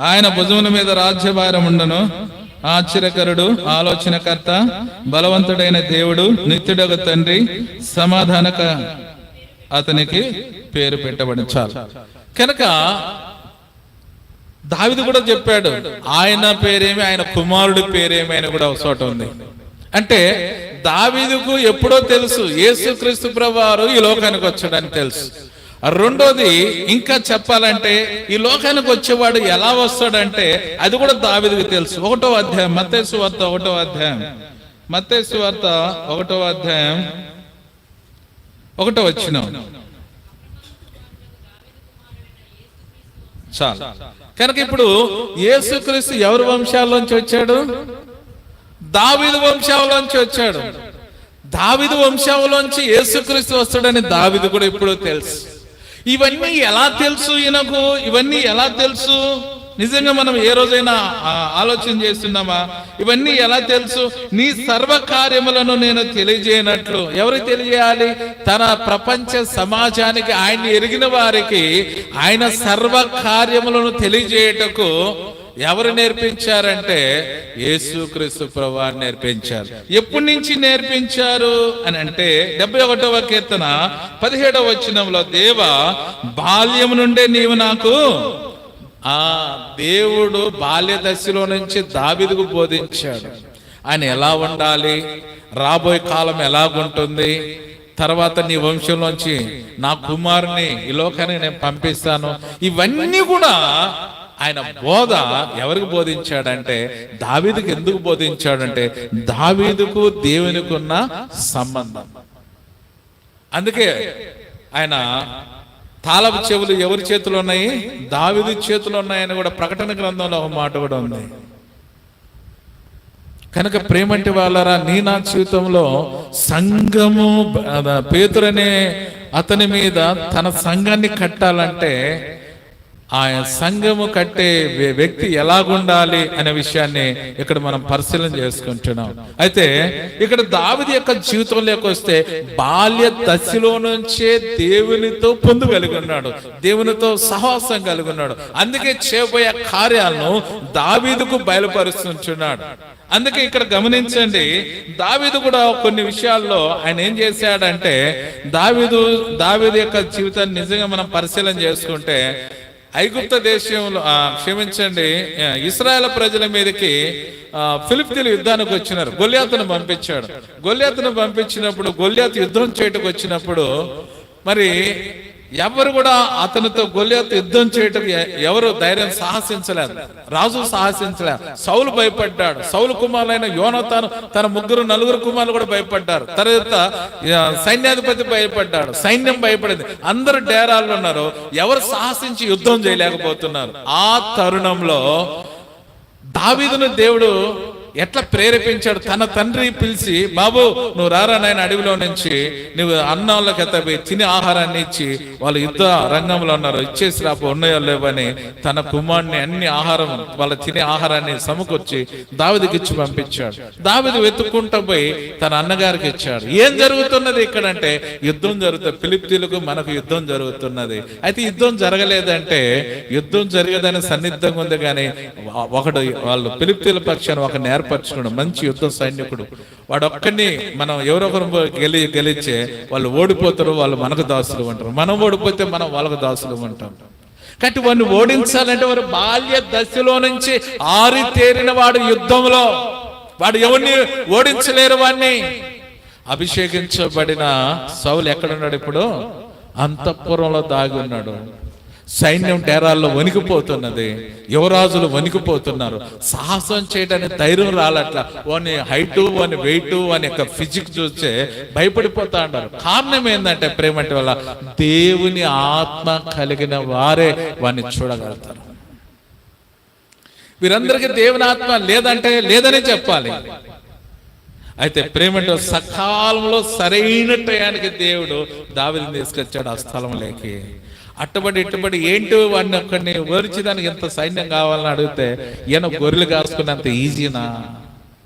ఆయన భుజముల మీద రాజ్యభారం ఉండను, ఆశ్చర్యకరుడు, ఆలోచనకర్త, బలవంతుడైన దేవుడు, నిత్యుడగు తండ్రి, సమాధానక అతనికి పేరు పెట్టబడి. చాలు. కనుక దావీదు కూడా చెప్పాడు, ఆయన పేరేమి, ఆయన కుమారుడి పేరేమి అని కూడా ఒక చోట ఉంది. అంటే దావీదుకు ఎప్పుడో తెలుసు యేసుక్రీస్తు ప్రభువారు ఈ లోకానికి వచ్చాడని తెలుసు. రెండోది ఇంకా చెప్పాలంటే, ఈ లోకానికి వచ్చేవాడు ఎలా వస్తాడంటే అది కూడా దావీదుకు తెలుసు. 1వ అధ్యాయం మత్తయి సువార్త 1వ అధ్యాయం 1వ వచనం. చాలు. కనుక ఇప్పుడు యేసుక్రీస్తు ఎవరి వంశాల్లోంచి వచ్చాడు? దావీదు వంశావళిలోంచి వచ్చాడు. దావీదు వంశావళిలోంచి యేసుక్రీస్తు వస్తాడని దావీదు కూడా ఇప్పుడు తెలుసు. ఇవన్నీ ఎలా తెలుసు ఈయనకు? ఇవన్నీ ఎలా తెలుసు? నిజంగా మనం ఏ రోజైనా ఆలోచన చేస్తున్నామా? ఇవన్నీ ఎలా తెలుసు? నీ సర్వకార్యములను నేను తెలియజేయనట్లు ఎవరికి తెలియజేయాలి? తన ప్రపంచ సమాజానికి, ఆయన్ని ఎరిగిన వారికి ఆయన సర్వకార్యములను తెలియజేయటకు ఎవరు నేర్పించారంటే యేసుక్రీస్తు ప్రభువారు నేర్పించారు. ఎప్పటి నుంచి నేర్పించారు అని అంటే 71వ కీర్తన 17వ వచనంలో, దేవా బాల్యము నుండే నీవు నాకు, దేవుడు బాల్య దశలో నుంచి దావీదుకు బోధించాడు ఆయన ఎలా ఉండాలి, రాబోయే కాలం ఎలాగుంటుంది, తర్వాత నీ వంశంలోంచి నా కుమారుని ఈ లోకానికి నేను పంపిస్తాను. ఇవన్నీ కూడా ఆయన బోధ ఎవరికి బోధించాడంటే దావీదుకు. ఎందుకు బోధించాడంటే దావీదుకు దేవునికి ఉన్న సంబంధం. అందుకే ఆయన తాళపు చెవులు ఎవరి చేతిలో ఉన్నాయి? దావీదు చేతిలో ఉన్నాయని కూడా ప్రకటన గ్రంథంలో ఒక మాట కూడా ఉంది. కనుక ప్రేమంటి వాళ్ళరా, నీ నా జీవితంలో సంఘము, పేతురనే అతని మీద తన సంఘాన్ని కట్టాలంటే ఆ సంఘము కట్టే వ్యక్తి ఎలాగుండాలి అనే విషయాన్ని ఇక్కడ మనం పరిశీలన చేసుకుంటున్నాం. అయితే ఇక్కడ దావీదు యొక్క జీవితంలోకి వస్తే బాల్య దశలో నుంచే దేవునితో పొందు కలిగి ఉన్నాడు, దేవునితో సహవాసం కలిగి ఉన్నాడు. అందుకే చేయబోయే కార్యాలను దావీదుకు బయలుపరుస్తున్నాడు. అందుకే ఇక్కడ గమనించండి, దావీదు కూడా కొన్ని విషయాల్లో ఆయన ఏం చేశాడంటే, దావీదు యొక్క జీవితాన్ని నిజంగా మనం పరిశీలన చేసుకుంటే, ఐగుప్త దేశంలో క్షమించండి ఇశ్రాయేల్ ప్రజల మీదకి ఫిలిష్తీయులు యుద్ధానికి వచ్చినారు. గొల్యాతును పంపించాడు. గొల్యాతును పంపించినప్పుడు గొల్యాతు యుద్ధం చేయటకు వచ్చినప్పుడు మరి ఎవరు కూడా అతనితో గొల్యాతు యుద్ధం చేయటం ఎవరు ధైర్యం సాహసించలేదు. రాజు సాహసించలేదు. సౌలు భయపడ్డాడు. సౌలు కుమారులైన యోనాతాను తన నలుగురు కుమారులు కూడా భయపడ్డారు. తర్వాత సైన్యాధిపతి భయపడ్డాడు. సైన్యం భయపడింది. అందరు డేరాల్లో ఉన్నారు. ఎవరు సాహసించి యుద్ధం చేయలేకపోతున్నారు. ఆ తరుణంలో దావీదును దేవుడు ఎట్లా ప్రేరేపించాడు? తన తండ్రి పిలిచి, బాబు నువ్వు రారా నాయన, అడవిలో నుంచి నువ్వు అన్నాళ్ళకి ఎత్తపోయి తినే ఆహారాన్ని ఇచ్చి, వాళ్ళు యుద్ధ రంగంలో ఉన్నారు, ఇచ్చేసి రాపు ఉన్నాయో లేవని తన కుమారుని అన్ని ఆహారం, వాళ్ళ తినే ఆహారాన్ని సమకూర్చి దావీదుకి ఇచ్చి పంపించాడు. దావీదు వెతుక్కుంటూ పోయి తన అన్నగారికి ఇచ్చాడు. ఏం జరుగుతున్నది ఇక్కడంటే యుద్ధం జరుగుతుంది. ఫిలిష్తీయులకు మనకు యుద్ధం జరుగుతున్నది. అయితే యుద్ధం జరగలేదంటే యుద్ధం జరిగేదని సన్నిహితంగా ఉంది, కానీ ఒకడు వాళ్ళు ఫిలిష్తీయుల పక్షాన్ని ఒక ఏర్పరచుకున్నాడు, మంచి యుద్ధ సైనికుడు. వాడు ఒక్కడిని మనం ఎవరొకరు గెలిచే వాళ్ళు ఓడిపోతారు, వాళ్ళు మనకు దాసులు అంటారు. మనం ఓడిపోతే మనం వాళ్ళకు దాసులు అంటాం. కాబట్టి వాడిని ఓడించాలంటే వారు బాల్య దశలో నుంచి ఆరితేరిన వాడు యుద్ధంలో. వాడు ఎవరిని ఓడించలేరు. వాడిని అభిషేకించబడిన సౌలు ఎక్కడున్నాడు? ఇప్పుడు అంతఃపురంలో దాగి ఉన్నాడు. సైన్యం డేరాల్లో వణికిపోతున్నది. యువరాజులు వణికిపోతున్నారు. సాహసం చేయడానికి ధైర్యం రాలట్ల. వాని హైట్, వాని వెయిట్, వాని యొక్క ఫిజిక్ చూస్తే భయపడిపోతా ఉంటారు. కారణం ఏంటంటే ప్రేమంటి వల్ల దేవుని ఆత్మ కలిగిన వారే వాడిని చూడగలుగుతారు. వీరందరికీ దేవుని ఆత్మ లేదంటే లేదని చెప్పాలి. అయితే ప్రేమంటే సకాలంలో సరైన టయానికి దేవుడు దావీదుని తీసుకొచ్చాడు ఆ స్థలంలోకి. ఇట్టుబడి ఏంటి వాడిని ఒక్కడిని ఓర్చేదానికి ఎంత సైన్యం కావాలని అడిగితే ఈయన గొర్రెలు కాసుకున్నంత ఈజీనా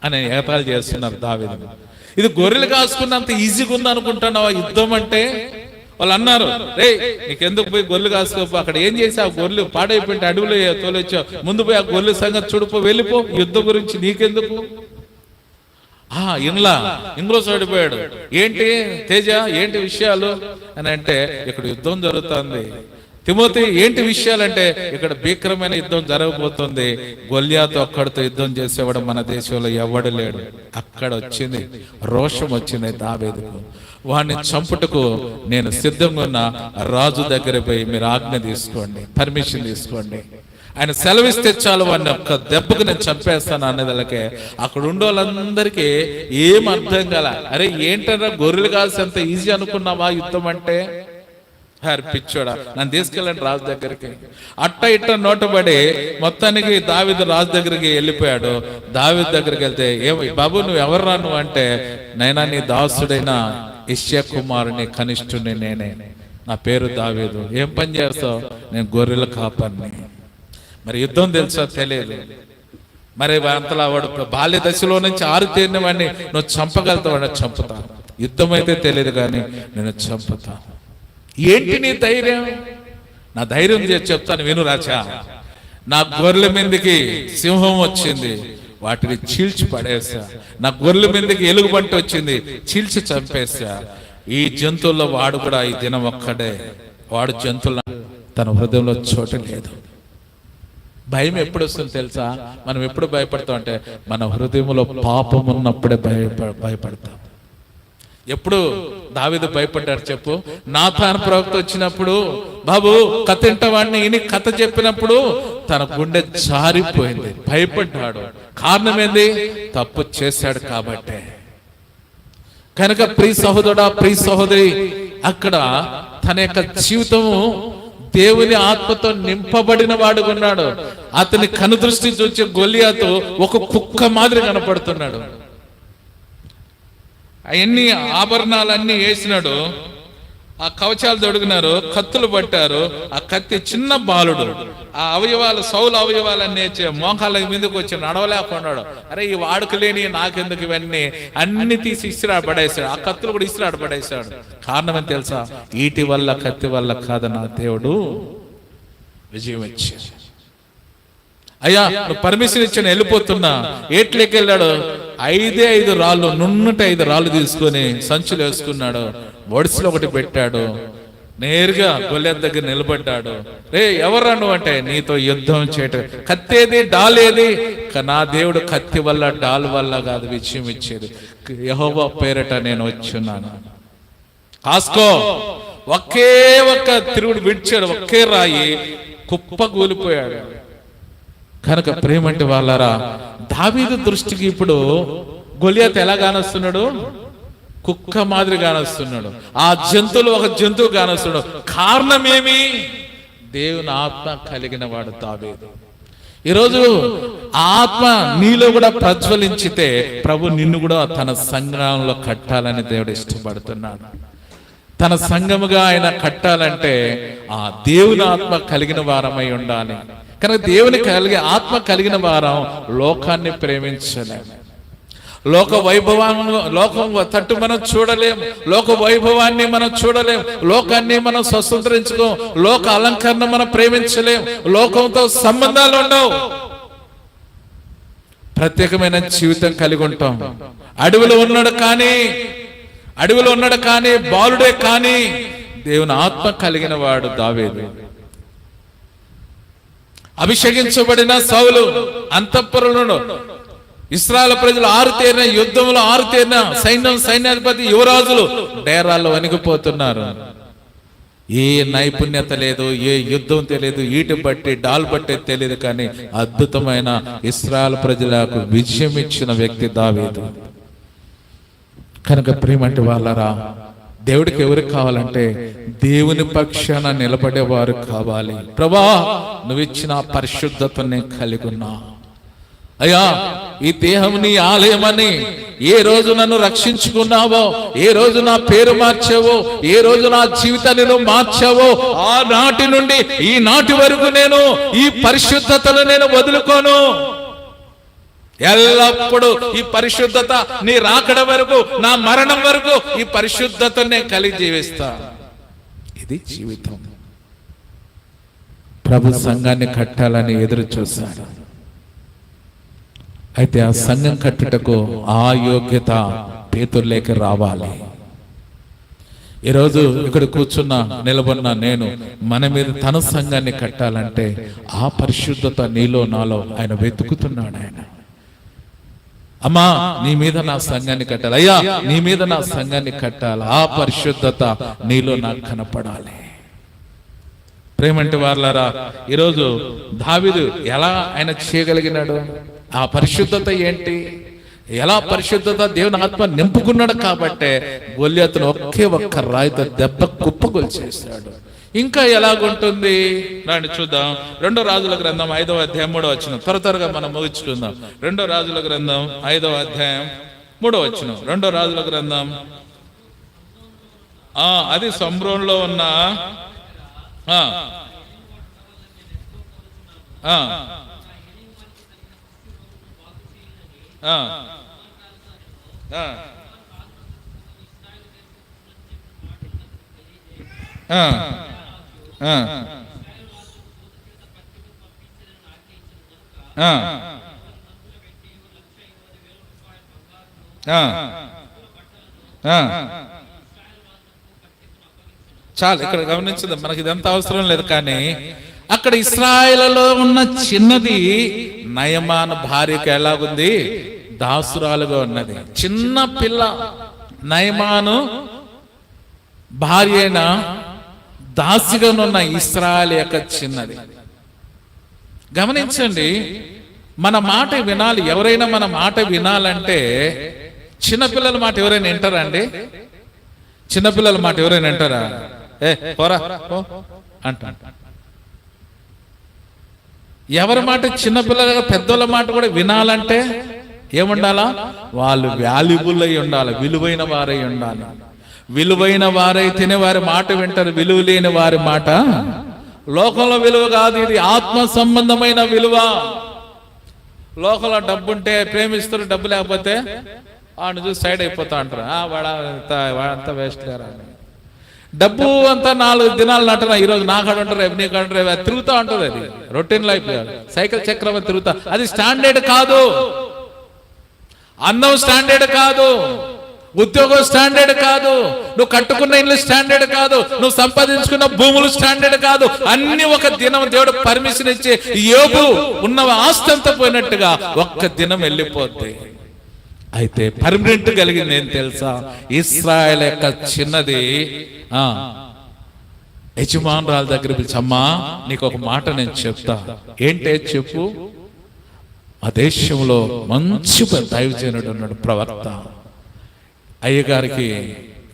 అని ఏర్పాటు చేస్తున్నారు దావీదు. ఇది గొర్రెలు కాసుకున్నంత ఈజీగా ఉంది అనుకుంటున్నావా యుద్ధం అంటే? వాళ్ళు అన్నారు, రే నీకెందుకు పోయి గొర్రెలు కాసుకోపో, అక్కడ ఏం చేసి ఆ గొర్రెలు పాడైపోయింటే అడవిలో తోలొచ్చావు, ముందు పోయి ఆ గొర్రెల సంగతి చూడిపో, వెళ్ళిపో, యుద్ధం గురించి నీకెందుకు? ఇంగ్లో చడిపోయాడు. ఏంటి తేజ, ఏంటి విషయాలు అని అంటే, ఇక్కడ యుద్ధం జరుగుతుంది. తిమోతి ఏంటి విషయాలంటే, ఇక్కడ భీకరమైన యుద్ధం జరగబోతుంది. గొల్యాతు ఒక్కడితో యుద్ధం చేసేవాడు మన దేశంలో ఎవడు లేడు. అక్కడ వచ్చింది రోషం, వచ్చింది దావీదుకు. వాడిని చంపుటకు నేను సిద్ధంగా ఉన్న రాజు దగ్గర పోయి మీరు ఆజ్ఞ తీసుకోండి, పర్మిషన్ తీసుకోండి, ఆయన సెలవిస్తే చాలు వాడిని ఒక్క దెబ్బకు నేను చంపేస్తాను అనేదాకే అక్కడ ఉండే వాళ్ళందరికీ ఏం అర్థం కాల. అరే ఏంటన్నా గొర్రెలు కాల్సి అంత ఈజీ అనుకున్నావా యుద్ధం అంటే? పిచ్చోడా, నన్ను తీసుకెళ్ళండి రాజు దగ్గరికి. అట్ట ఇట్ట నోటబడి మొత్తానికి దావీదు రాజు దగ్గరికి వెళ్ళిపోయాడు. దావీదు దగ్గరికి వెళ్తే, బాబు నువ్వు ఎవరు నువ్వు అంటే, నైనా నీ దాసుడైన యెష్షయా కుమారుని కనిష్ఠుని నేనే, నా పేరు దావీదు. ఏం పని చేస్తావు? నేను గొర్రెల కాపర్ని. మరి యుద్ధం తెలుసా? తెలియదు. మరి అంతలా వాడు బాల్య దశలో నుంచి ఆరుతేరిన వాడిని నువ్వు చంపగలుగుతావు, చంపుతా. యుద్ధం అయితే తెలియదు కానీ నేను చంపుతా. ఏంటి నీ ధైర్యం? నా ధైర్యం చెప్తాను విను రాజా. నా గొర్రెల మీదకి సింహం వచ్చింది, వాటిని చీల్చి పడేసా. నా గొర్రెల మీదకి ఎలుగుబంటి వచ్చింది, చీల్చి చంపేసా. ఈ జంతువుల్లో వాడు కూడా ఈ దినం ఒక్కడే. వాడు జంతువుల తన హృదయంలో చోటు లేదు. భయం ఎప్పుడు వస్తుంది తెలుసా? మనం ఎప్పుడు భయపడతాం అంటే మన హృదయంలో పాపం ఉన్నప్పుడే భయపడతాం. ఎప్పుడు దావీదు భయపడ్డాడు చెప్పు? నాతాను ప్రవక్త వచ్చినప్పుడు, బాబు కథ ఇంటవాడిని ఈయన కథ చెప్పినప్పుడు తన గుండె జారిపోయింది, భయపడ్డాడు. కారణం ఏంది? తప్పు చేశాడు కాబట్టే. కనుక ప్రియ సహోదరుడా, ప్రియ సహోదరి, అక్కడ తన యొక్క జీవితము దేవుని ఆత్మతో నింపబడిన వాడుగా ఉన్నాడు. అతని కనుదృష్టి చూచి గొలియాతు ఒక కుక్క మాదిరి కనపడుతున్నాడు. అవన్నీ ఆభరణాలన్నీ వేసినాడు, ఆ కవచాలు తొడిగినారు, కత్తులు పట్టారు. ఆ కత్తి చిన్న బాలుడు, ఆ అవయవాలు సౌలు అవయవాలన్నీ మోకాళ్ళ మీదకి వచ్చి నడవలేకున్నాడు. అరే ఈ వాడుక లేని నాకెందుకు ఇవన్నీ అన్ని తీసి ఇసిరాడు పడేశాడు. ఆ కత్తులు కూడా ఇసిరాడు పడేశాడు. కారణం ఏం తెలుసా? ఈటి వల్ల కత్తి వల్ల కాదు, నా దేవుడు విజయం ఇచ్చాడు. అయ్యా నువ్వు పర్మిషన్ ఇచ్చాను, వెళ్ళిపోతున్నా. ఏట్లోకి వెళ్ళాడు, 5 రాళ్ళు, నున్నటి 5 రాళ్ళు తీసుకొని సంచులు వేసుకున్నాడు. ఒడిసిలో ఒకటి పెట్టాడు, నేరుగా గొలియాతు దగ్గర నిలబడ్డాడు. రే ఎవరా నువ్వు అంటే, నీతో యుద్ధం చేయటం. కత్తేది డాలేది? నా దేవుడు కత్తి వల్ల డాల్ వల్ల కాదు విజయం ఇచ్చేది. యెహోవా పేరట నేను వచ్చున్నాను, కాసుకో. ఒకే ఒక్క తిరుగుడు విడిచాడు, ఒకే రాయి కుప్ప కూలిపోయాడు. కనుక ప్రేమంటే వాళ్ళరా, దావీదు దృష్టికి ఇప్పుడు గొలియాతు ఎలా కానొస్తున్నాడు? కుక్క మాదిరి కానొస్తున్నాడు. ఆ జంతువులు ఒక జంతువు కానొస్తున్నాడు. కారణం ఏమి? దేవుని ఆత్మ కలిగిన వాడు దావీదు. ఈరోజు ఆత్మ నీలో కూడా ప్రజ్వలించితే ప్రభు నిన్ను కూడా తన సంఘంలో కట్టాలని దేవుడు ఇష్టపడుతున్నాడు. తన సంఘముగా ఆయన కట్టాలంటే ఆ దేవుని ఆత్మ కలిగిన వారమై ఉండాలి. కనుక దేవుని ఆత్మ కలిగిన వారం లోకాన్ని ప్రేమించలేము. లోక వైభవాన్ని, లోకం తట్టు మనం చూడలేం. లోక వైభవాన్ని మనం చూడలేం. లోకాన్ని మనం స్వతంత్రించుకోం. లోక అలంకరణ మనం ప్రేమించలేం. లోకంతో సంబంధాలు ఉండవు. ప్రత్యేకమైన జీవితం కలిగి ఉంటాం. అడవిలో ఉన్నాడు కానీ బాలుడే కానీ దేవుని ఆత్మ కలిగిన వాడు దావీదు. అభిషేకించబడిన సౌలు అంతఃపురంలో ఇశ్రాయేలు ప్రజలు ఆరుతేరిన యుద్ధంలో ఆరుతేరిన సైన్యాధిపతి యువరాజులు డేరాల్లో వణికిపోతున్నారు. ఏ నైపుణ్యత లేదు, ఏ యుద్ధం తెలియదు, ఈటి బట్టి డాల్ బట్టి తెలియదు, కానీ అద్భుతమైన ఇశ్రాయేలు ప్రజలకు విజయం ఇచ్చిన వ్యక్తి దావీదు. కనుక ప్రియమంటే వాళ్ళరా, దేవుడికి ఎవరికి కావాలంటే దేవుని పక్షాన నిలబడేవారు కావాలి. ప్రభా నువ్వు ఇచ్చిన పరిశుద్ధతని కలిగి ఉన్నా. అయ్యా ఈ దేహం నీ ఆలయమని ఏ రోజు నన్ను రక్షించుకున్నావో, ఏ రోజు నా పేరు మార్చావో, ఏ రోజు నా జీవితాన్ని నువ్వు మార్చావో, ఆ నాటి నుండి ఈ నాటి వరకు నేను ఈ పరిశుద్ధతను నేను వదులుకోను. ఎల్లప్పుడూ ఈ పరిశుద్ధత నీ రాకడ వరకు, నా మరణం వరకు ఈ పరిశుద్ధతనే కలిగి జీవిస్తా. ఇది జీవితం. ప్రభు సంఘాన్ని కట్టాలని ఎదురు చూశాడు. అయితే ఆ సంఘం కట్టుటకు ఆ యోగ్యత పేతురులోకి రావాలి. ఈరోజు ఇక్కడ కూర్చున్న నిలబడిన నేను మన మీద తన సంఘాన్ని కట్టాలంటే ఆ పరిశుద్ధత నీలో నాలో ఆయన వెతుకుతున్నాడు. ఆయన అమ్మా నీ మీద నా సంఘాన్ని కట్టాలి, అయ్యా నీ మీద నా సంఘాన్ని కట్టాలి. ఆ పరిశుద్ధత నీలో నాకు కనపడాలి. ప్రేమంటే వాళ్ళారా, ఈరోజు దావీదు ఎలా ఆయన చేయగలిగినాడు? ఆ పరిశుద్ధత ఏంటి? ఎలా పరిశుద్ధత దేవుని ఆత్మ నింపుకున్నాడు కాబట్టే గొల్యాతును ఒక్క రాయితో దెబ్బ కుప్పగొల్చేశాడు. ఇంకా ఎలాగుంటుంది రండి చూద్దాం. 2 రాజుల గ్రంథం 5వ అధ్యాయం 3వ వచనం. త్వరగా మనం ముగించుకుందాం. 2 రాజుల గ్రంథం 5వ అధ్యాయం 3వ వచనం. 2 రాజుల గ్రంథం అది సంబ్రోన్లో ఉన్న చాలు, ఇక్కడ గమనించదు, మనకి ఇదంతా అవసరం లేదు. కానీ అక్కడ ఇశ్రాయేలులో ఉన్న చిన్నది నయమాను భార్యకి ఎలాగుంది? దాసురాలుగా ఉన్నది. చిన్న పిల్ల నయమాను భార్య అయిన దాసిగానున్న ఇశ్రాయేలు యొక్క చిన్నది. గమనించండి, మన మాట వినాలి. ఎవరైనా మన మాట వినాలంటే చిన్నపిల్లల మాట ఎవరైనా వింటారా అండి? చిన్నపిల్లల మాట ఎవరైనా వింటారా? పోరా అంట. ఎవరి మాట? చిన్నపిల్లల పెద్దోళ్ళ మాట కూడా వినాలంటే ఏముండాలా? వాళ్ళు వాల్యుబుల్ అయి ఉండాలి, విలువైన వారై ఉండాలి. విలువైన వారైతేనే వారి మాట వింటారు. విలువ లేని వారి మాట లోకంలో విలువ కాదు, ఇది ఆత్మ సంబంధమైన విలువ. లోకంలో డబ్బు ఉంటే ప్రేమిస్తారు, డబ్బు లేకపోతే వాడిని చూసి సైడ్ అయిపోతా అంటారు. వాడంతా వేస్ట్ గారా. డబ్బు అంతా 4 దినాలు నటన. ఈరోజు నా కాడ ఉంటారు, రేపు నీ కాడ ఉంటారు, అది తిరుగుతూ ఉంటుంది. అది రొటీన్ లైఫ్. సైకిల్ చక్రం తిరుగుతా. అది స్టాండర్డ్ కాదు. అందం స్టాండర్డ్ కాదు. ఉద్యోగం స్టాండర్డ్ కాదు. నువ్వు కట్టుకున్న ఇల్లు స్టాండర్డ్ కాదు. నువ్వు సంపాదించుకున్న భూములు స్టాండర్డ్ కాదు. అన్ని ఒక దినం దేవుడు పర్మిషన్ ఇచ్చి యోబు ఉన్న ఆస్తి అంతా పోయినట్టుగా ఒక్క దినం వెళ్ళిపోద్ది. అయితే పర్మనెంట్ కలిగింది ఏం తెలుసా? ఇశ్రాయేలు యొక్క చిన్నది యజమానురాల దగ్గర పిలిచమ్మా, నీకు ఒక మాట నేను చెప్తా. ఏంటే చెప్పు. ఆ దేశంలో మంచి దైవజనుడు ఉన్నాడు, ప్రవక్త. అయ్యగారికి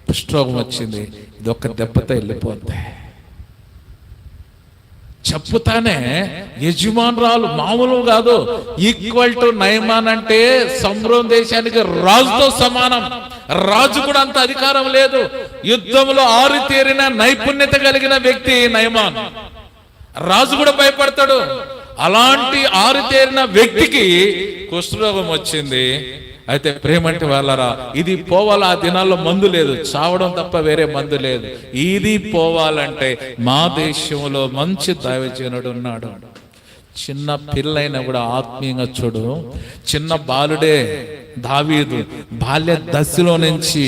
కుష్ఠరోగం వచ్చింది. ఇది ఒక్క దెబ్బతో వెళ్ళిపోద్ది. చెప్పుతానే యజమానురాలు మామూలు కాదు. ఈక్వల్ టు నయమాన్ అంటే సంబ్రోన్ దేశానికి రాజుతో సమానం. రాజు కూడా అంత అధికారం లేదు. యుద్ధంలో ఆరితేరిన నైపుణ్యత కలిగిన వ్యక్తి నయమాన్. రాజు కూడా భయపడతాడు. అలాంటి ఆరితేరిన వ్యక్తికి కుష్ఠరోగం వచ్చింది. అయితే ప్రేమంటే వాళ్ళరా, ఇది పోవాలి. ఆ దినాల్లో మందు లేదు, చావడం తప్ప వేరే మందు లేదు. ఇది పోవాలంటే మా దేశంలో మంచి దైవజనుడు ఉన్నాడు. చిన్న పిల్లైనా కూడా ఆత్మీయంగా చూడు. చిన్న బాలుడే దావీదు బాల్య దశలో నుంచి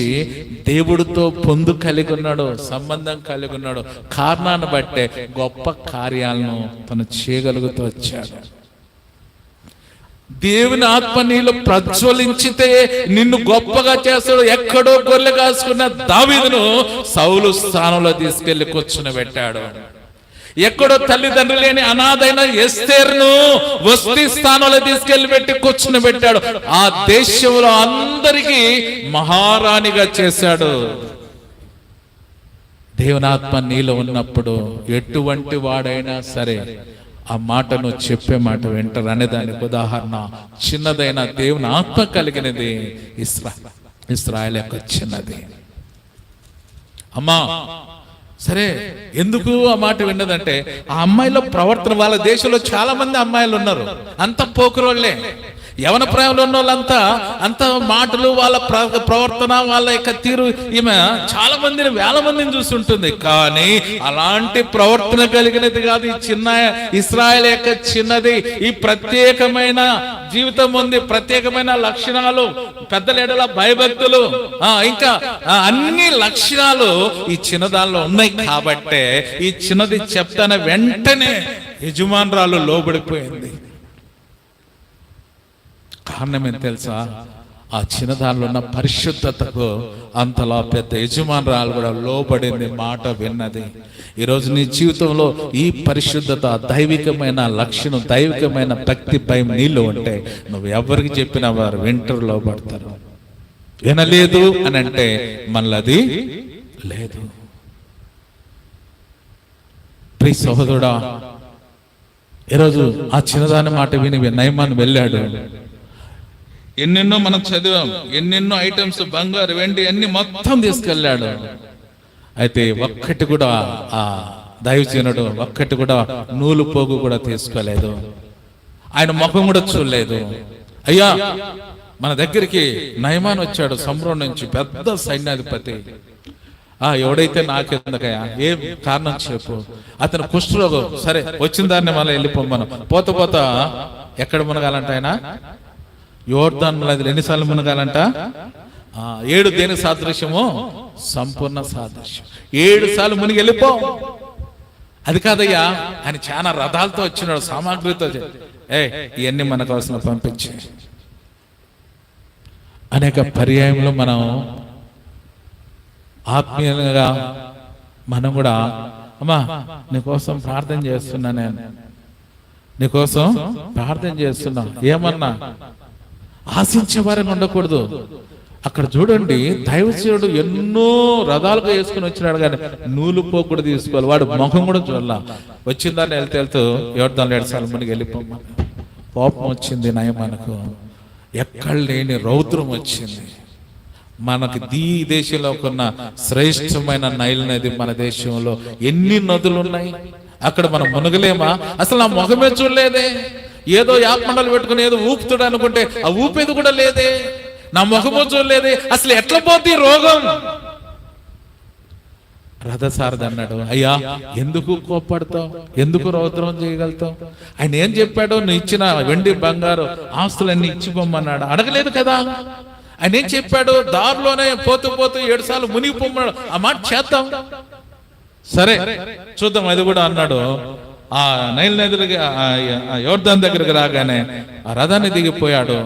దేవుడితో పొందు కలిగి ఉన్నాడు, సంబంధం కలిగి ఉన్నాడు. కారణాన్ని బట్టే గొప్ప కార్యాలను తను చేయగలుగుతూ వచ్చాడు. దేవుని ఆత్మ నీలో ప్రజ్వలించితే నిన్ను గొప్పగా చేస్తాడు. ఎక్కడో గొర్రెలు కాసుకున్న దావీదును సౌలు స్థానంలో తీసుకెళ్లి కూర్చుని పెట్టాడు. ఎక్కడో తల్లిదండ్రులు లేని అనాథైన ఎస్తేరును వస్తీ స్థానంలో తీసుకెళ్లి పెట్టి కూర్చుని పెట్టాడు. ఆ దేశంలో అందరికీ మహారాణిగా చేశాడు. దేవుని ఆత్మ నీలో ఉన్నప్పుడు ఎటువంటి వాడైనా సరే ఆ మాటను చెప్పే మాట వింటారు అనే దానికి ఉదాహరణ చిన్నదైన దేవుని ఆత్మ కలిగినది ఇశ్రాయేలు యొక్క చిన్నది. అమ్మా సరే, ఎందుకు ఆ మాట విన్నదంటే ఆ అమ్మాయిలో ప్రవర్తన. వాళ్ళ దేశంలో చాలా మంది అమ్మాయిలు ఉన్నారు, అంత పోకురోళ్లే. యవన ప్రేమలో ఉన్న వాళ్ళంతా అంత మాటలు, వాళ్ళ ప్రవర్తన, వాళ్ళ యొక్క తీరు. ఈమె చాలా మందిని, వేల మందిని చూస్తుంటుంది. కానీ అలాంటి ప్రవర్తన కలిగినది కాదు ఈ చిన్న ఇశ్రాయేలు యొక్క చిన్నది. ఈ ప్రత్యేకమైన జీవితం ఉంది, ప్రత్యేకమైన లక్షణాలు, పెద్దల ఎడల భయభక్తులు, ఇంకా అన్ని లక్షణాలు ఈ చిన్నదానిలో ఉన్నాయి. కాబట్టే ఈ చిన్నది చెప్తానే వెంటనే యజమానురాలు లోబడిపోయింది. కారణం ఏం తెలుసా? ఆ చిన్నదానిలో ఉన్న పరిశుద్ధతకు అంతలా పెద్ద యజమానురాలు కూడా లోబడింది, మాట విన్నది. ఈరోజు నీ జీవితంలో ఈ పరిశుద్ధత, దైవికమైన లక్షణం, దైవికమైన భక్తి, భయం నీళ్ళు ఉంటే నువ్వు ఎవరికి చెప్పినా వారు వెంటనే లోబడతారు. వినలేదు అని అంటే మనది లేదు. ప్రియ సహోదరుడా, ఈరోజు ఆ చిన్నదాని మాట విని నయమాన్ వెళ్ళాడు. ఎన్నెన్నో మనం చదివాం, ఎన్నెన్నో ఐటమ్స్, బంగారు, వెండి అన్ని మొత్తం తీసుకెళ్ళాడు. అయితే ఒక్కటి కూడా ఆ దైవజనుడు ఒక్కటి కూడా నూలు పోగు కూడా తీసుకోలేదు. ఆయన ముఖం కూడా చూడలేదు. అయ్యా, మన దగ్గరికి నయమాన్ వచ్చాడు సంబ్రం నుంచి, పెద్ద సైన్యాధిపతి. ఎవడైతే నాకెందుకయ్యా, ఏం కారణం చెప్పు. అతను కుష్ఠరోగం. సరే, వచ్చిన దాన్ని మళ్ళీ వెళ్ళిపోమ్మను. పోత పోత ఎక్కడ మునగాలంట ఆయన? యోర్దాను నదిలో ఎన్నిసార్లు మునగాలంట? 7. దేనికి సాదృశ్యము? సంపూర్ణ సాదృశ్యం. 7 సార్లు మునిగి వెళ్ళిపో. అది కాదయ్యా, ఆయన చాలా రథాలతో వచ్చినాడు, సామాగ్రితో. ఇవన్నీ మనకు అవసరం, పంపించి. అనేక పర్యాయంలో మనం ఆత్మీయంగా మనం కూడా, అమ్మా నీకోసం ప్రార్థన చేస్తున్నా, నేను నీకోసం ప్రార్థన చేస్తున్నా, ఏమన్నా ఆశించే వారిని ఉండకూడదు. అక్కడ చూడండి, దైవజనుడు ఎన్నో రథాలుగా వేసుకుని వచ్చినాడు, కానీ నూలు పోగు కూడా తీసుకోవాలి. వాడు ముఖం కూడా చూడాల. వచ్చిందాన్ని వెళ్తూ యోర్దాను 7 సార్లు మునిగి వెళ్ళిపోమ్మా. కోపం వచ్చింది నయమానుకు. ఎక్కడ లేని రౌద్రం వచ్చింది. మనకి ఈ దేశంలో ఉన్న శ్రేష్టమైన నైల్ నది మన దేశంలో ఎన్ని నదులు ఉన్నాయి. అక్కడ మనం మునగలేమా? అసలు నా ముఖమే చూడలేదే. ఏదో యాపమండలు పెట్టుకుని ఏదో ఊపుతుడు అనుకుంటే ఆ ఊపేది కూడా లేదే. నా ముఖము చూడలేదే. అసలు ఎట్లా పోతే రోగం? రథసారథి అన్నాడు, అయ్యా ఎందుకు కోప్పడతావు, ఎందుకు రౌద్రం చేయగలుగుతావు? ఆయన ఏం చెప్పాడో, నువ్వు ఇచ్చిన వెండి బంగారు ఆస్తులన్నీ ఇచ్చిపోమన్నాడు. అడగలేదు కదా. ఆయన ఏం చెప్పాడు? దారిలోనే పోతూ పోతూ 7 సార్లు మునిగిపోమన్నాడు. ఆ మాట చేద్దాం, సరే చూద్దాం. అది కూడా అన్నాడు. ఆ నైల్ నదికి, యోర్దాను దగ్గరికి రాగానే ఆ రథాన్ని దిగిపోయాడు.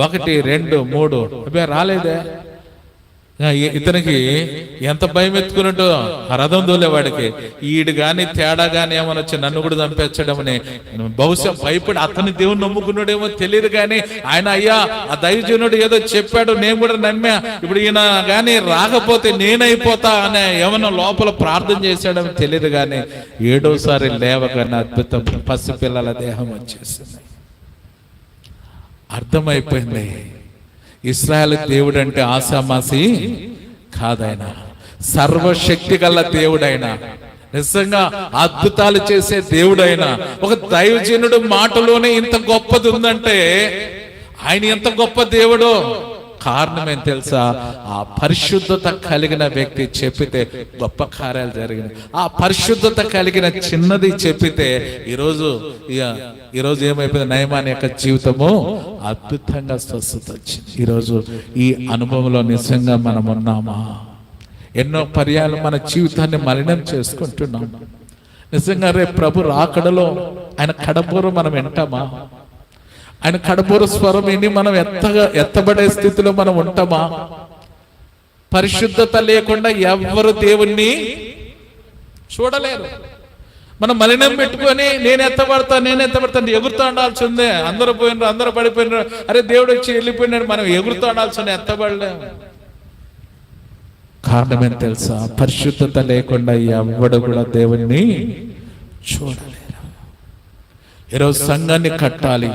1, 2, 3 అబ్బే రాలేదే. ఇతనికి ఎంత భయం ఎత్తుకున్నట్టు ఆ రథం దోలేవాడికి. ఈడు గాని తేడా గాని ఏమని వచ్చి నన్ను కూడా చంపేచ్చడమని బహుశా భయపడి అతని దేవుని నమ్ముకున్నాడేమో తెలియదు. కానీ ఆయన, అయ్యా ఆ దైవజనుడు ఏదో చెప్పాడు, నేను కూడా నమ్మా, ఇప్పుడు ఈయన గాని రాకపోతే నేనైపోతా అనే ఏమన్నా లోపల ప్రార్థన చేశాడని తెలియదు. కానీ 7వ సారి లేవగానే అద్భుతం, పసిపిల్లల దేహం వచ్చేసింది. అర్థమైపోయింది, ఇశ్రాయేలు దేవుడు అంటే ఆశామాసి కాదైనా, సర్వశక్తి గల దేవుడైనా, నిజంగా అద్భుతాలు చేసే దేవుడైనా, ఒక దైవజనుడు మాటలోనే ఇంత గొప్పది ఉందంటే ఆయన ఎంత గొప్ప దేవుడో కారణం ఏం తెలుసా? ఆ పరిశుద్ధత కలిగిన వ్యక్తి చెప్పితే గొప్ప కార్యాలు జరిగినాయి. ఆ పరిశుద్ధత కలిగిన చిన్నది చెప్పితే ఈరోజు ఏమైపోయింది? నయమాన్ యొక్క జీవితము అద్భుతంగా స్వస్థత వచ్చింది. ఈరోజు ఈ అనుభవంలో నిజంగా మనం ఉన్నామా? ఎన్నో పర్యాలు మన జీవితాన్ని మలినం చేసుకుంటున్నాం. నిజంగా రేపు ప్రభు రాకడలో ఆయన కడపూర మనం వింటామా? ఆయన కడపూర స్వరం విని మనం ఎత్తబడే స్థితిలో మనం ఉంటామా? పరిశుద్ధత లేకుండా ఎవ్వరు దేవుణ్ణి చూడలేరు. మనం మలినం పెట్టుకొని నేను ఎత్తబడతాను ఎగురుతూ ఉండాల్సిందే. అందరూ పోయినారు, అందరూ పడిపోయినారు, అరే దేవుడు వచ్చి వెళ్ళిపోయినాడు, మనం ఎగురుతూ ఉండాల్సిందే, ఎత్తబడలేము. కారణం ఏం తెలుసా? పరిశుద్ధత లేకుండా ఎవ్వడు కూడా దేవుణ్ణి చూడలేరు. ఈరోజు సంఘాన్ని కట్టాలి